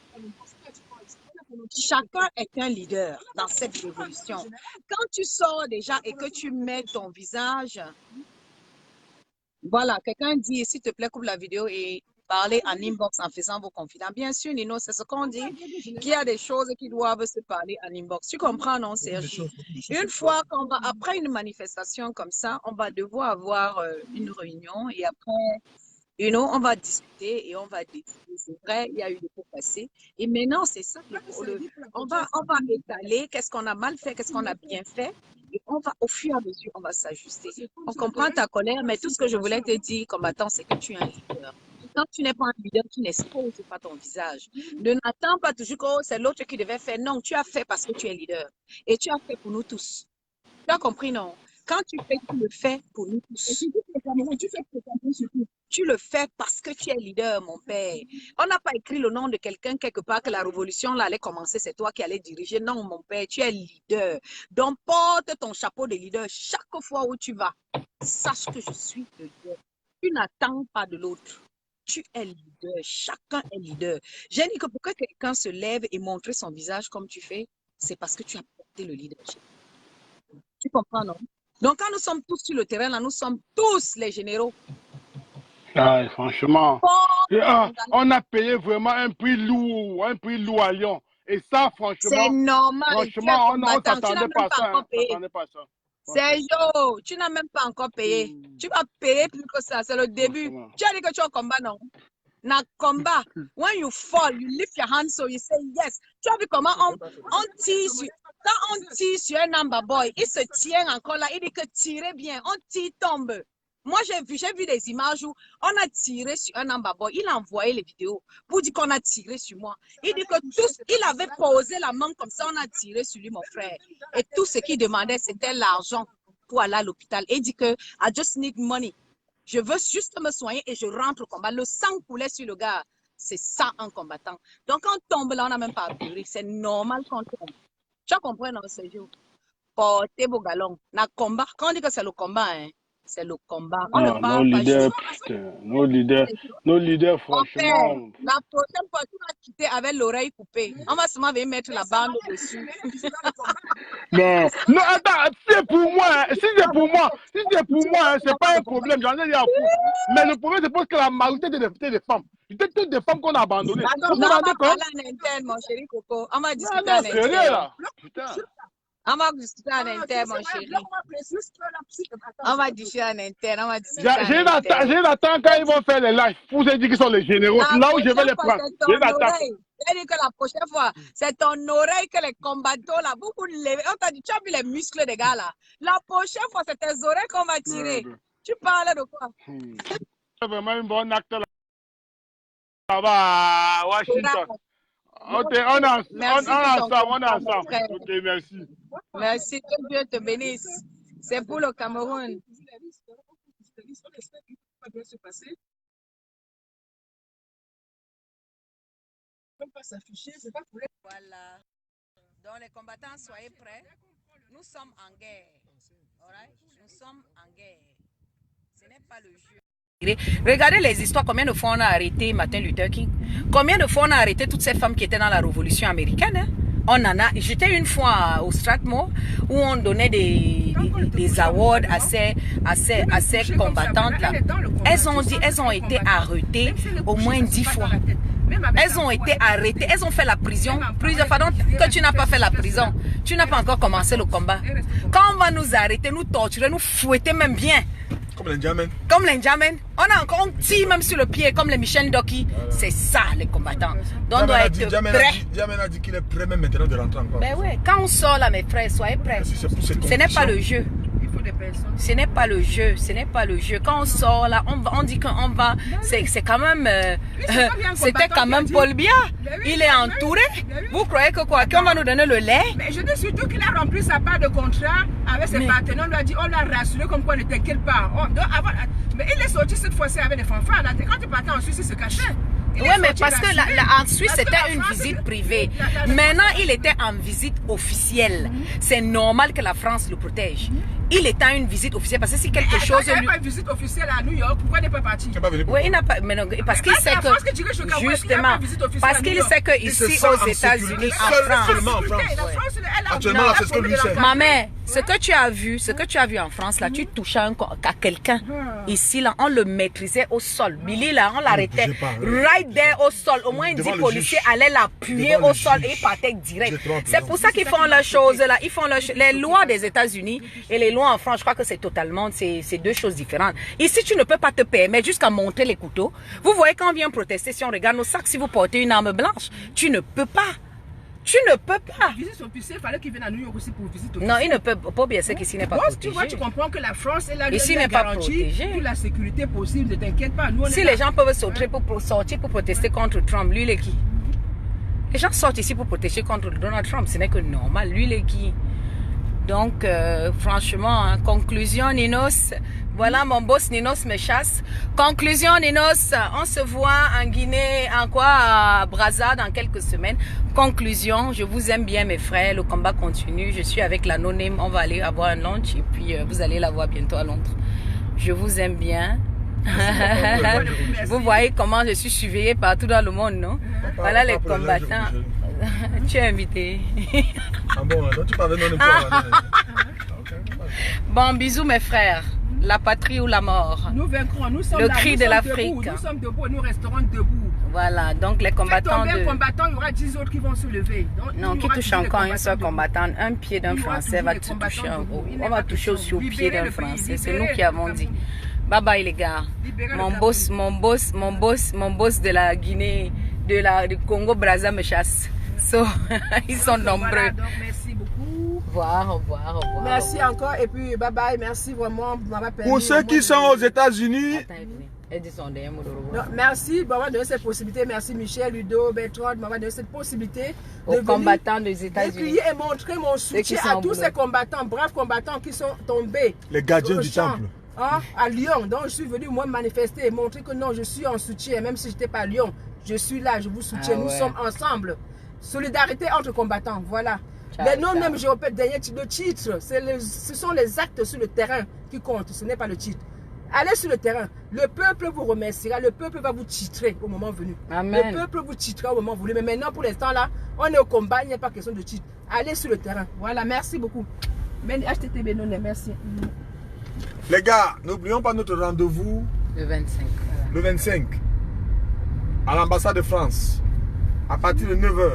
Speaker 9: Chacun est un leader dans cette révolution. Quand tu sors déjà et que tu mets ton visage, voilà, quelqu'un dit, s'il te plaît, coupe la vidéo et parlez en inbox en faisant vos confidents. Bien sûr, Nino, c'est ce qu'on dit, qu'il y a des choses qui doivent se parler en inbox. Tu comprends, non, Serge? Une fois qu'on va, après une manifestation comme ça, on va devoir avoir une réunion et après, On va discuter et on va dire, c'est vrai, il y a eu des pots passés. Et maintenant, c'est ça. On va étaler qu'est-ce qu'on a mal fait, qu'est-ce qu'on a bien fait. Et on va, au fur et à mesure, on va s'ajuster. On comprend ta colère, mais tout ce que je voulais te dire, combattant, c'est que tu es un leader. Quand tu n'es pas un leader, tu n'exposes pas ton visage. Ne n'attends pas toujours que c'est l'autre qui devait faire. Non, tu as fait parce que tu es leader. Et tu as fait pour nous tous. Tu as compris, non? Quand tu fais, tu le fais pour nous tous. Tu le fais parce que tu es leader, mon père. On n'a pas écrit le nom de quelqu'un quelque part que la révolution là, allait commencer, c'est toi qui allais diriger. Non, mon père, tu es leader. Donc, porte ton chapeau de leader chaque fois où tu vas. Sache que je suis le leader. Tu n'attends pas de l'autre. Tu es leader. Chacun est leader. J'ai dit que pour que quelqu'un se lève et montre son visage comme tu fais, c'est parce que tu as porté le leadership. Tu comprends, non? Donc, quand nous sommes tous sur le terrain, là, nous sommes tous les généraux.
Speaker 6: Ah, franchement, on a payé vraiment un prix lourd à Lyon. Et ça, franchement,
Speaker 9: c'est normal.
Speaker 6: Franchement, on ne s'attendait pas à ça.
Speaker 9: Sergio, tu n'as même pas encore payé. Tu vas payer plus que ça. C'est le début. Tu as dit que tu es au combat, non? Na combat. When you fall, you lift your hands so you say yes. Tu as vu comment on tire sur... Quand on tire sur un number boy, il se tient encore là. Il dit que tirez bien. On tire, tombe. Moi, j'ai vu des images où on a tiré sur un number boy. Il a envoyé les vidéos pour dire qu'on a tiré sur moi. Il dit que il avait posé la main comme ça, on a tiré sur lui, mon frère. Et tout ce qu'il demandait, c'était l'argent pour aller à l'hôpital. Et il dit que I just need money. Je veux juste me soigner et je rentre au combat. Le sang coulait sur le gars. C'est ça un combattant. Donc, quand on tombe là, on n'a même pas à pleurer. C'est normal qu'on tombe. Tu comprends, non, Sergio? Portez vos galons. Na combat. Quand on dit que c'est le combat, hein, c'est le combat. On ne parle pas juste.
Speaker 6: Nos leaders, franchement.
Speaker 9: La prochaine fois, tu vas quitter avec l'oreille coupée. On va seulement venir mettre la bande dessus.
Speaker 6: Non, attends, c'est pour moi. Si c'est pour moi, c'est pas un problème. J'en ai rien à foutre. Mais le problème, c'est parce que la majorité des femmes. Peut-être toutes des femmes qu'on a abandonnées.
Speaker 9: On va parler en interne, mon chéri Coco. On va discuter en interne. On va discuter en interne, mon chéri. On va discuter en interne.
Speaker 6: J'ai l'attente quand ils vont faire les lives. Vous avez dit qu'ils sont les généraux. Là où je vais les prendre. J'ai l'attente.
Speaker 9: J'ai dit que la prochaine fois, c'est ton oreille que les combattants là, beaucoup levés. On t'a dit, tu as vu les muscles des gars là. La prochaine fois, c'est tes oreilles qu'on va tirer. Tu parles de quoi?
Speaker 6: C'est vraiment une bonne acte là. Ça va à Washington. On est ensemble. Ok, merci.
Speaker 9: Merci, que Dieu te bénisse. C'est pour le Cameroun. Voilà. Donc les combattants, soyez prêts. Nous sommes en guerre. Alright? Nous sommes en guerre. Ce n'est pas le jeu. Regardez les histoires, combien de fois on a arrêté Martin Luther King, combien de fois on a arrêté toutes ces femmes qui étaient dans la révolution américaine, hein? On en a, j'étais une fois au Strathmore où on donnait des awards à ces combattantes là. Elles ont été arrêtées au moins 10 fois. Elles ont été arrêtées, elles ont fait la prison plusieurs fois. Donc que tu n'as pas fait la prison, tu n'as pas encore commencé le combat. Quand on va nous arrêter, nous torturer, nous fouetter même bien.
Speaker 3: Comme les Ndjamen.
Speaker 9: Comme les Ndjamen. On tire même sur le pied, comme les Michel Doki. C'est ça, les combattants. Donc, on doit être prêt.
Speaker 3: Ndjamen a dit qu'il est prêt même maintenant de rentrer encore.
Speaker 9: Ben ouais, quand on sort là, mes frères, soyez prêts. Ce n'est pas le jeu. Ce n'est pas le jeu, ce n'est pas le jeu. Quand on sort là, on dit qu'on va, c'est quand même, c'était quand même Paul Biya. Il est entouré. Vous croyez que quoi, qu'on va nous donner le lait?
Speaker 1: Mais je dis surtout qu'il a rempli sa part de contrat avec ses partenaires. On lui a dit, on l'a rassuré comme quoi on était quelque part. Mais il est sorti cette fois-ci avec des fanfares. Quand il partait en Suisse, il se cachait.
Speaker 9: Oui, mais parce que en Suisse, c'était une visite privée. Maintenant, il était en visite officielle. C'est normal que la France le protège. Il est en une visite officielle parce que si quelque chose...
Speaker 1: Il n'a pas une visite officielle à New York, pourquoi il n'est pas parti?
Speaker 9: Oui, il n'a pas... Mais non, parce qu'il sait que... Justement, parce qu'il sait que ici aux États-Unis, en France...
Speaker 3: Actuellement, là, c'est ce que lui fait.
Speaker 5: Ma mère, ce que tu as vu en France, là, tu touchais à quelqu'un. Ici, là, on le maîtrisait au sol. Billy, là, on l'arrêtait. Right there au sol. Au moins, 10 policiers allaient l'appuyer au sol et ils partaient direct. C'est pour ça qu'ils font leurs choses, là. Ils font les lois des États-Unis et les lois en France, je crois que c'est totalement, c'est deux choses différentes. Ici, tu ne peux pas te permettre jusqu'à montrer les couteaux. Vous voyez, quand on vient protester, si on regarde nos sacs, si vous portez une arme blanche, tu ne peux pas. Tu ne peux pas.
Speaker 1: Visite officielle, il fallait qu'il vienne à New York aussi pour visite officielle.
Speaker 5: Non, il ne peut pas bien sûr qu'ici n'est pas protégé.
Speaker 1: Tu vois, tu comprends que la France est là,
Speaker 5: ici n'est pas protégé.
Speaker 1: Toute la sécurité possible, ne t'inquiète pas. Nous,
Speaker 5: si les gens peuvent sortir pour protester contre Trump, lui il est qui? Les gens sortent ici pour protester contre Donald Trump, ce n'est que normal. Lui il est qui? Donc, franchement, hein, conclusion, Ninos. Voilà, mon boss Ninos me chasse. Conclusion, Ninos, on se voit en Guinée, à Brazza dans quelques semaines. Conclusion, je vous aime bien mes frères, le combat continue. Je suis avec la non-name, on va aller avoir un lunch et puis vous allez la voir bientôt à Londres. Je vous aime bien. Vous voyez comment je suis surveillée partout dans le monde, non? Voilà les combattants. Tu es invité.
Speaker 3: Ah bon, donc tu parles non
Speaker 5: Bon, bisous mes frères. La patrie ou la mort.
Speaker 1: Nous vaincrons, nous sommes
Speaker 5: le
Speaker 1: là,
Speaker 5: cri de l'Afrique.
Speaker 1: Nous sommes debout et nous resterons debout.
Speaker 5: Voilà, donc les combattants
Speaker 1: un combattant, il y aura 10 autres qui vont se lever. Donc,
Speaker 5: non, qui touche encore un seul combattant, un pied d'un Français va se toucher en haut. On va toucher aussi au pied d'un Français. C'est nous qui avons dit. Bye bye les gars. Mon boss de la Guinée, du Congo Brazza me chasse. So, ils sont nombreux.
Speaker 1: Voilà, donc merci beaucoup.
Speaker 5: Au revoir.
Speaker 1: Merci encore et puis bye bye. Merci vraiment.
Speaker 3: Pour ceux qui sont aux États-Unis.
Speaker 1: Merci de m'avoir donné cette possibilité. Merci Michel, Ludo, Bertrand de m'avoir donné cette possibilité.
Speaker 5: Aux combattants des États-Unis.
Speaker 1: Et montrer mon soutien à tous ces combattants, braves combattants qui sont tombés.
Speaker 3: Les gardiens du temple.
Speaker 1: Hein, à Lyon. Donc je suis venu moi manifester et montrer que non, je suis en soutien. Même si je n'étais pas à Lyon, je suis là, je vous soutiens. Nous sommes ensemble. Solidarité entre combattants, voilà. Les non-mêmes, je répète, le titre, ce sont les actes sur le terrain qui comptent, ce n'est pas le titre. Allez sur le terrain, le peuple vous remerciera, le peuple va vous titrer au moment venu.
Speaker 5: Amen.
Speaker 1: Le peuple vous titrera au moment voulu. Mais maintenant, pour l'instant, là, on est au combat, il n'y a pas question de titre. Allez sur le terrain, voilà, merci beaucoup. HTTB, merci.
Speaker 3: Les gars, n'oublions pas notre rendez-vous
Speaker 5: le 25.
Speaker 3: Le 25, à l'ambassade de France, à partir de 9h.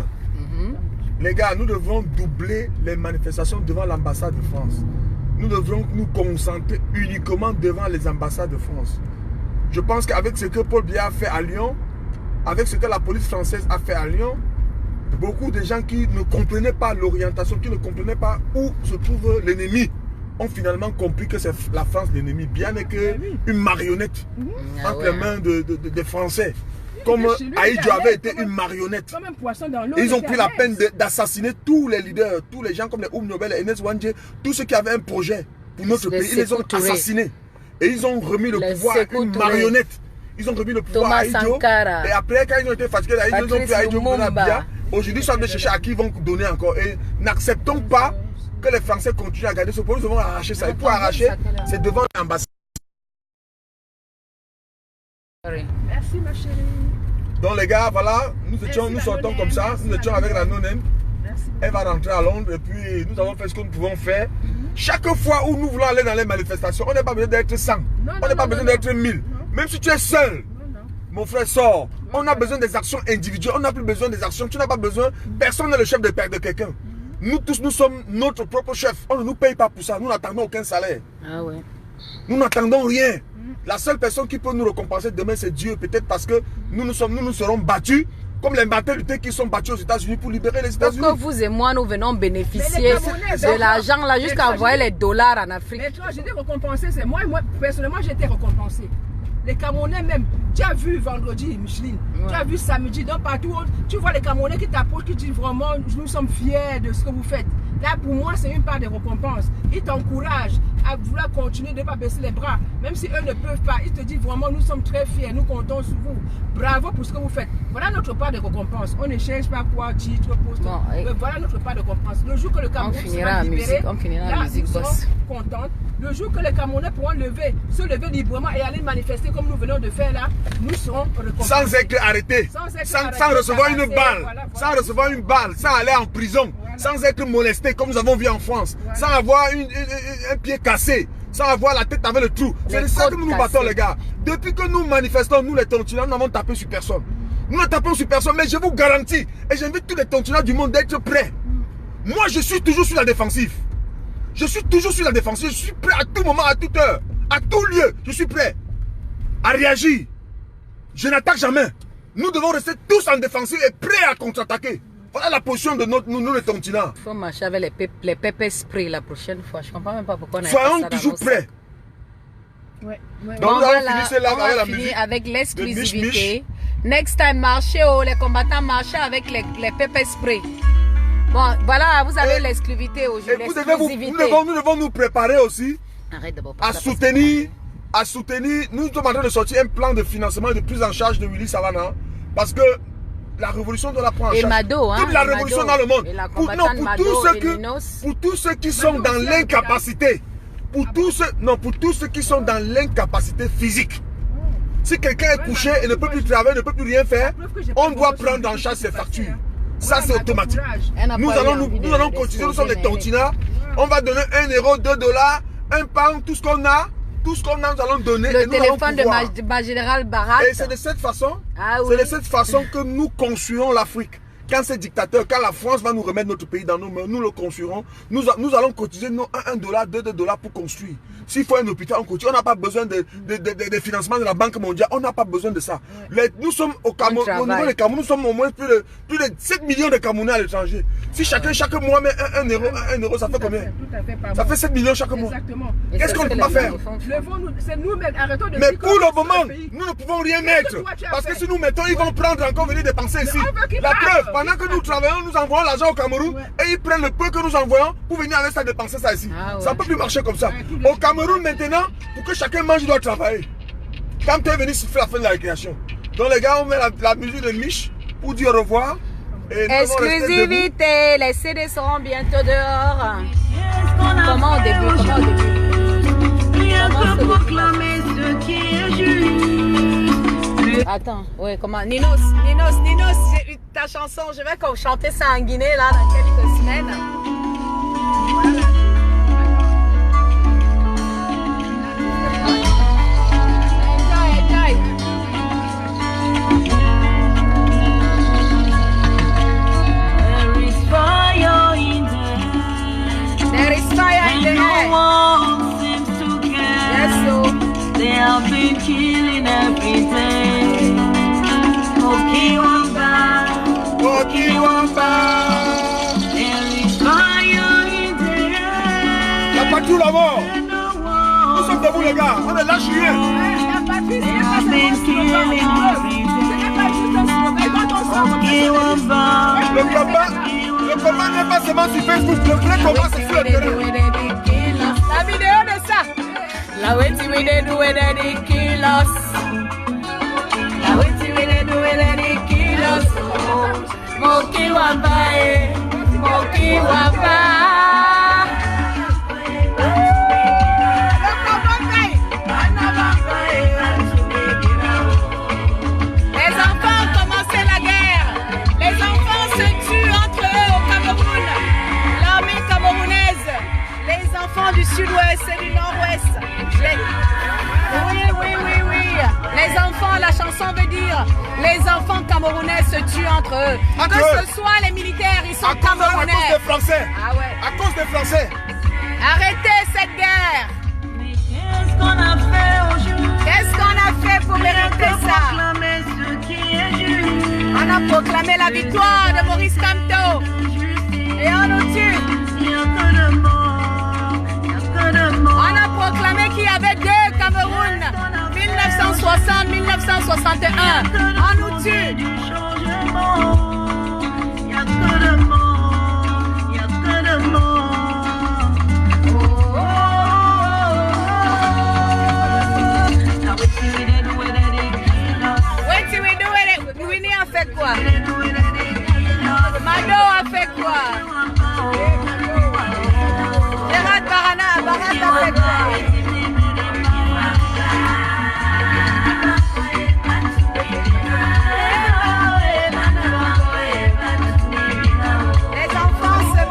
Speaker 3: Les gars, nous devrons doubler les manifestations devant l'ambassade de France. Nous devrons nous concentrer uniquement devant les ambassades de France. Je pense qu'avec ce que Paul Biya a fait à Lyon, avec ce que la police française a fait à Lyon, beaucoup de gens qui ne comprenaient pas l'orientation, qui ne comprenaient pas où se trouve l'ennemi, ont finalement compris que c'est la France l'ennemi, bien qu'une marionnette entre les mains des Français. Comme Aïdjo avait été une marionnette.
Speaker 1: Comme un poisson dans l'eau.
Speaker 3: Ils ont pris la peine d'assassiner tous les leaders, tous les gens comme les Oum Nobel, Enes Wandje, tous ceux qui avaient un projet pour notre pays. Ils les ont assassinés. Et ils ont remis le pouvoir à une marionnette. Ils ont remis le pouvoir à Aïdjo. Et après, quand ils ont été fatigués, ils ont pris Aïdjo pour la Biya. Aujourd'hui, ils sont en train de chercher à qui ils vont donner encore. Et n'acceptons pas que les Français continuent à garder ce pouvoir. Nous devons arracher ça. Et pour arracher, c'est devant l'ambassade.
Speaker 1: Merci ma chérie.
Speaker 3: Donc les gars, voilà, nous sortons comme ça, nous étions avec la non-name. Elle va rentrer à Londres et puis nous avons fait ce que nous pouvons faire. Chaque fois où nous voulons aller dans les manifestations, on n'a pas besoin d'être 100, on n'a pas besoin d'être 1000. Même si tu es seul, mon frère sort. On a besoin des actions individuelles, on n'a plus besoin des actions, tu n'as pas besoin, personne n'est le chef de quelqu'un. Nous tous, nous sommes notre propre chef, on ne nous paye pas pour ça, nous n'attendons aucun salaire.
Speaker 5: Ah ouais.
Speaker 3: Nous n'attendons rien. La seule personne qui peut nous récompenser demain, c'est Dieu. Peut-être parce que nous serons battus comme les Martin Luther qui sont battus aux États-Unis pour libérer les États-Unis.
Speaker 5: Pourquoi vous et moi, nous venons bénéficier de l'argent là jusqu'à envoyer les dollars en Afrique?
Speaker 1: Mais toi, j'ai été récompensé. C'est moi, personnellement, j'ai été récompensé. Les Camerounais même, tu as vu vendredi, Micheline, tu as vu samedi, donc partout, tu vois les Camerounais qui t'approchent, qui disent vraiment, nous sommes fiers de ce que vous faites. Là, pour moi, c'est une part de récompense. Ils t'encouragent à vouloir continuer de ne pas baisser les bras. Même si eux ne peuvent pas, ils te disent vraiment, nous sommes très fiers, nous comptons sur vous. Bravo pour ce que vous faites. Voilà notre part de récompense. On ne cherche pas quoi, titre, poste. Mais voilà notre part de récompense. Le jour que le Cameroun sera libéré,
Speaker 5: on finira
Speaker 1: là,
Speaker 5: la musique,
Speaker 1: nous serons contents. Le jour que les Camerounais pourront se lever librement et aller manifester comme nous venons de faire là, nous serons récompensés.
Speaker 3: Sans être arrêtés, sans recevoir une balle, sans recevoir une balle, sans aller en prison. sans être molestés comme nous avons vu en France, sans avoir un pied cassé, sans avoir la tête avec le trou. C'est de ça que nous nous battons, les gars. Depuis que nous manifestons, nous les Tontinats, nous n'avons tapé sur personne. Nous ne tapons sur personne, mais je vous garantis, et j'invite tous les Tontinats du monde d'être prêts. Moi, je suis toujours sur la défensive. Je suis toujours sur la défensive. Je suis prêt à tout moment, à toute heure, à tout lieu. Je suis prêt à réagir. Je n'attaque jamais. Nous devons rester tous en défensive et prêts à contre-attaquer. Voilà la position de nous les Tontinats.
Speaker 5: Il faut marcher avec les pepper spray la prochaine fois. Je ne comprends même pas pourquoi on a
Speaker 3: Soyons toujours prêts.
Speaker 1: Ouais.
Speaker 3: Donc,
Speaker 5: Bon,
Speaker 3: nous allons
Speaker 5: voilà,
Speaker 3: finir cela
Speaker 5: on
Speaker 3: avec
Speaker 5: va
Speaker 3: la
Speaker 5: finir
Speaker 3: musique.
Speaker 5: avec l'exclusivité.
Speaker 3: Mich-Mich.
Speaker 5: Next time, marchez, les combattants marchez avec les pepper spray. Bon, voilà, vous avez l'exclusivité aujourd'hui.
Speaker 3: Et nous devons nous préparer aussi à soutenir. Nous sommes en train de sortir un plan de financement et de prise en charge de Willy Savannah. Parce que la révolution doit la prendre en charge.
Speaker 5: Mado, hein,
Speaker 3: toute la révolution dans le monde. Pour tous ceux qui sont dans l'incapacité. Pour tous ceux qui sont dans l'incapacité physique. Si quelqu'un est couché et ne peut plus travailler, ne peut plus rien faire, on doit prendre en charge ses factures. Ça, c'est automatique. Nous allons continuer, nous sommes des Tontinats. On va donner 1 euro, 2 dollars, 1 pound, tout ce qu'on a. Tout ce qu'on a, nous allons donner.
Speaker 5: Le téléphone de ma général Barat.
Speaker 3: Et c'est de cette façon, que nous construirons l'Afrique. Quand ces dictateurs, quand la France va nous remettre notre pays dans nos mains, nous le construirons. Nous allons cotiser 1 dollar, 2 dollars pour construire. S'il faut un hôpital, on continue. On n'a pas besoin de financement de la Banque mondiale. On n'a pas besoin de ça. Nous sommes au Cameroun. Au niveau du Cameroun, nous sommes au moins plus de 7 millions de Camerounais à l'étranger. Si chaque mois met 1 euro, ça fait combien? Ça fait 7 millions chaque mois.
Speaker 1: Exactement.
Speaker 3: Qu'est-ce qu'on ne peut pas faire?
Speaker 1: C'est nous, mais arrêtons de
Speaker 3: Mais pour le moment, nous ne pouvons rien mettre. Parce que si nous mettons, ils vont prendre encore venir dépenser ici. La preuve, pendant que nous travaillons, nous envoyons l'argent au Cameroun et ils prennent le peu que nous envoyons pour venir avec ça dépenser ça ici. Ça ne peut plus marcher comme ça. Au Cameroun maintenant, pour que chacun mange, il doit travailler. Quand tu es venu siffler la fin de la récréation. Donc les gars, on met la musique de Mich pour dire au revoir.
Speaker 5: Exclusivité, les CD seront bientôt dehors. Comment au début? Attends, ouais, comment? Ninos, ta chanson, je vais chanter ça en Guinée là dans quelques semaines. Voilà. There is fire in the air. Yes, so
Speaker 10: they have been killing everything. Okiwamba. There is fire in the air.
Speaker 3: La patrouille là-bas. Nous sommes debout les gars. On est là, je suis rien.
Speaker 10: They have been killing everything. Okiwamba.
Speaker 3: Le combat n'est pas seulement sur Facebook, le vrai combat c'est sur le terrain.
Speaker 5: La vidéo de ça. La weti we dey do it they kill us. La weti we dey do it they kill us. Mokiwamba, Mokiwamba. Les enfants ont commencé la guerre. Les enfants se tuent entre eux au Cameroun. L'armée camerounaise. Les enfants du sud-ouest et du nord-ouest. Oui. Les enfants, la chanson veut dire, les enfants camerounais se tuent entre eux. Que ce soit les militaires, ils sont camerounais.
Speaker 3: À cause des Français.
Speaker 5: Ah ouais.
Speaker 3: À cause des Français.
Speaker 5: Arrêtez cette guerre.
Speaker 10: Qu'est-ce qu'on a fait aujourd'hui?
Speaker 5: Qu'est-ce qu'on a fait pour mériter ça? On a proclamé la victoire de Maurice Kamto. Et on nous tue. On a proclamé qu'il y avait 2 Cameroun, 1960-1961. On nous tue. Winnie a fait quoi? Mado a fait quoi? Gérard Barat a fait quoi? Les enfants se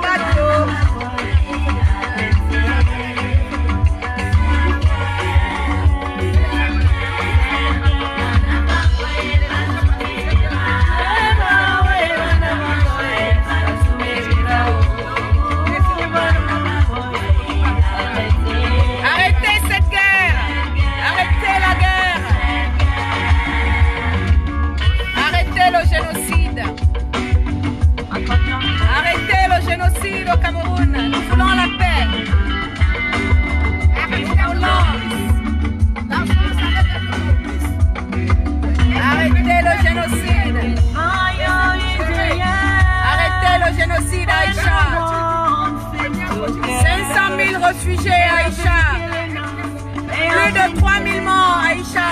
Speaker 5: au Cameroun. Nous voulons la paix. Nous voulons. Arrêtez le génocide. Arrêtez le génocide, Aïcha. 500 000 réfugiés, Aïcha. Plus de 3 000 morts, Aïcha.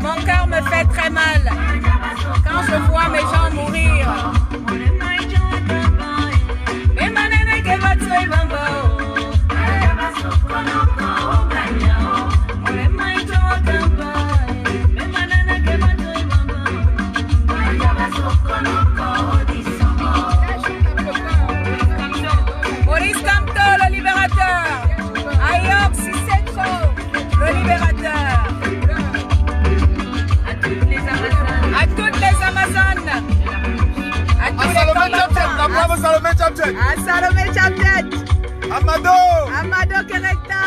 Speaker 5: Mon cœur me fait très mal quand je vois mes gens mourir. Maurice Kamto, le libérateur. Ayok Siseko, le libérateur. À toutes les Amazones. À
Speaker 3: Salomé Champion.
Speaker 5: À Salomé Champion.
Speaker 3: Amado
Speaker 5: Kerekta.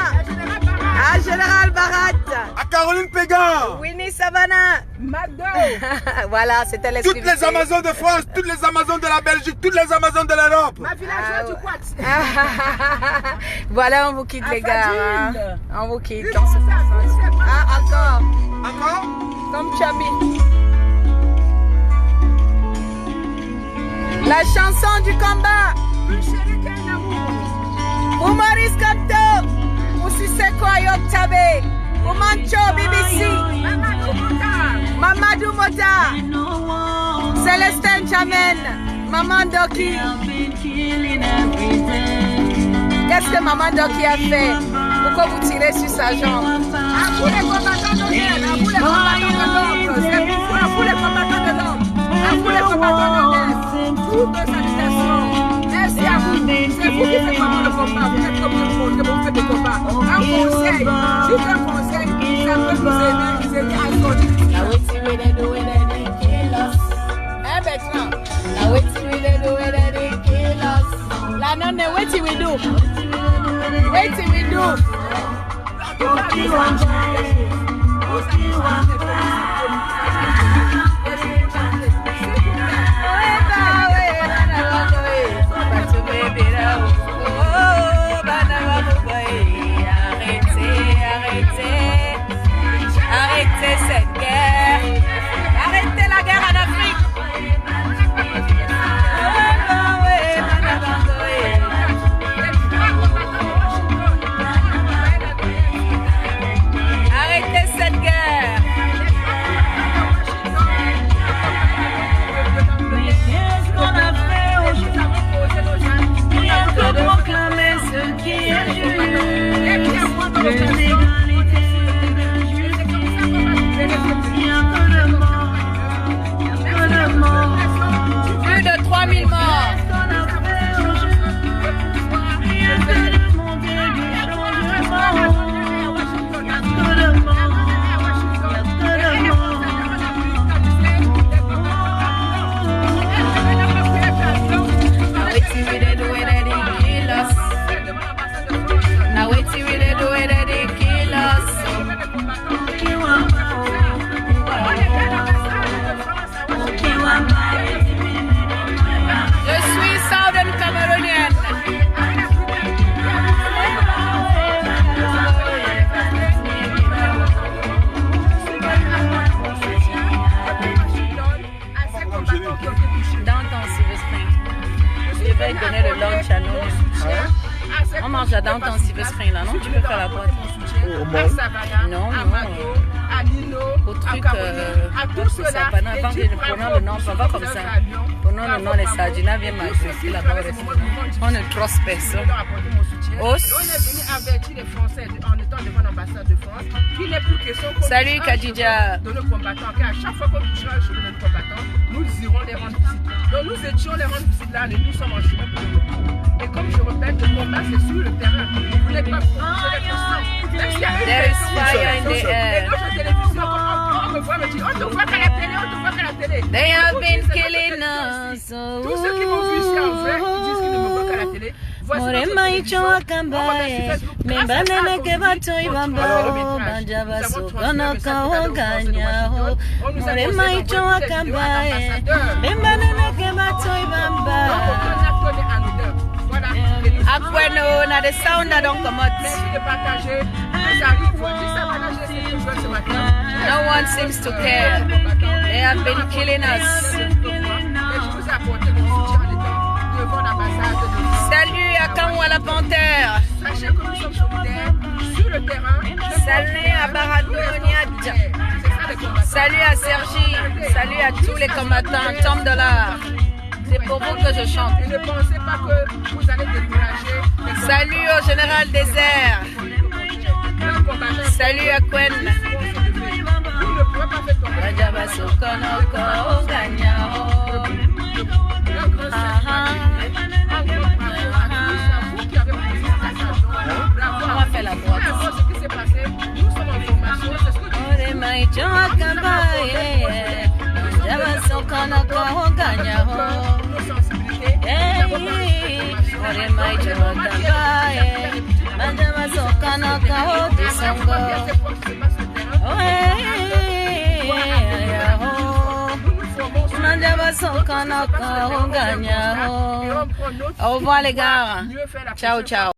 Speaker 5: À Général Barat.
Speaker 3: À Caroline Pégan.
Speaker 5: Winnie Savannah.
Speaker 1: Mado.
Speaker 5: Voilà, c'était l'exclusivité.
Speaker 3: Toutes les Amazones de France, toutes les Amazones de la Belgique, toutes les Amazones de l'Europe.
Speaker 1: Ma villageoise du Quat.
Speaker 5: Voilà, on vous quitte les gars. Hein. On vous quitte.
Speaker 1: Ah,
Speaker 5: encore.
Speaker 3: Encore?
Speaker 5: Comme Chabi. La chanson du combat. Pour Maurice Kamto. Pour Siseko Ayok Tabe. Pour Mancho BBC. Mamadou Mota. Célestin Chamen. Maman Doki. Qu'est-ce que Maman Doki a fait? Pourquoi vous tirez sur sa jambe?
Speaker 1: À vous les combattants de l'homme. À vous les combattants de l'homme. C'est pour vous les combattants de l'homme. À vous les combattants de l'homme. Toutes nos salutations. Merci à vous. C'est vous qui faites vraiment le combat. Vous êtes comme le monde que vous faites le combat. Un conseil. Juste un conseil. Ça peut vous aider à sortir.
Speaker 5: Now wait till we do it and they kill us. Eh Bertrand. Now wait till we do it and they kill us. La nonne, wait till we do. Wait till we do. Arrêtez cette guerre. Arrêtez la guerre en Afrique. Arrêtez cette guerre.
Speaker 10: Qu'est-ce qu'on a fait aujourd'hui? Rien que proclamer ce qui est juste.
Speaker 5: Plus de 3 000 morts. Now wait till we do it and they kill us. Je suis Southern Cameroonienne. Dans ton Silver Spring. Je vais donner le lunch à nous. On mange là dans ton Silver Spring là, non? Tu peux faire la boîte. Non, non. Au truc, Sapana, avant que prenons le nom, on va comme ça. Prenons le nom, les Sardina viennent m'agresser là-bas au restaurant. On ne trosse personne. Salut Khadija.
Speaker 1: De nos combattants, car à chaque fois qu'on touchera le chemin de nos combattants, nous irons les rendre visite. Donc nous étions les rangs d'ici là et nous sommes en chemin pour le retour. Et comme je répète, le combat c'est sur le terrain. Vous n'êtes pas obligé d'être ensemble. Même s'il y a une
Speaker 10: There is fire in the air.
Speaker 1: et notre télévision, on me voit me dire, on te voit qu'à la télé, on te voit qu'à la télé.
Speaker 10: They have been killing us.
Speaker 1: Tous ceux qui m'ont vu ici en vrai, ils disent qu'ils ne me voient qu'à la télé.
Speaker 10: Morema icho akambaye membanana ke batoi bambao banja basukana kaoganyaho Morema icho akambaye membanana ke batoi bambao Akweno na the sound that don't come out. No one seems to care. They have been killing us. Salut à Kamwa la Panthère.
Speaker 1: Sachez que nous sommes solidaires sur le terrain.
Speaker 10: Salut à Baradoniad. Salut à Sergi. Salut à tous les combattants. Tom Dollar. C'est pour vous que je chante.
Speaker 1: Et ne pensez pas que vous allez décourager.
Speaker 10: Salut au général Désert. Salut à Quen.
Speaker 1: Vous ne pouvez pas faire
Speaker 10: On va faire la droite.
Speaker 1: Ce qui s'est passé, nous sommes en formation, c'est ce que
Speaker 10: Au revoir les gars. Ciao, ciao.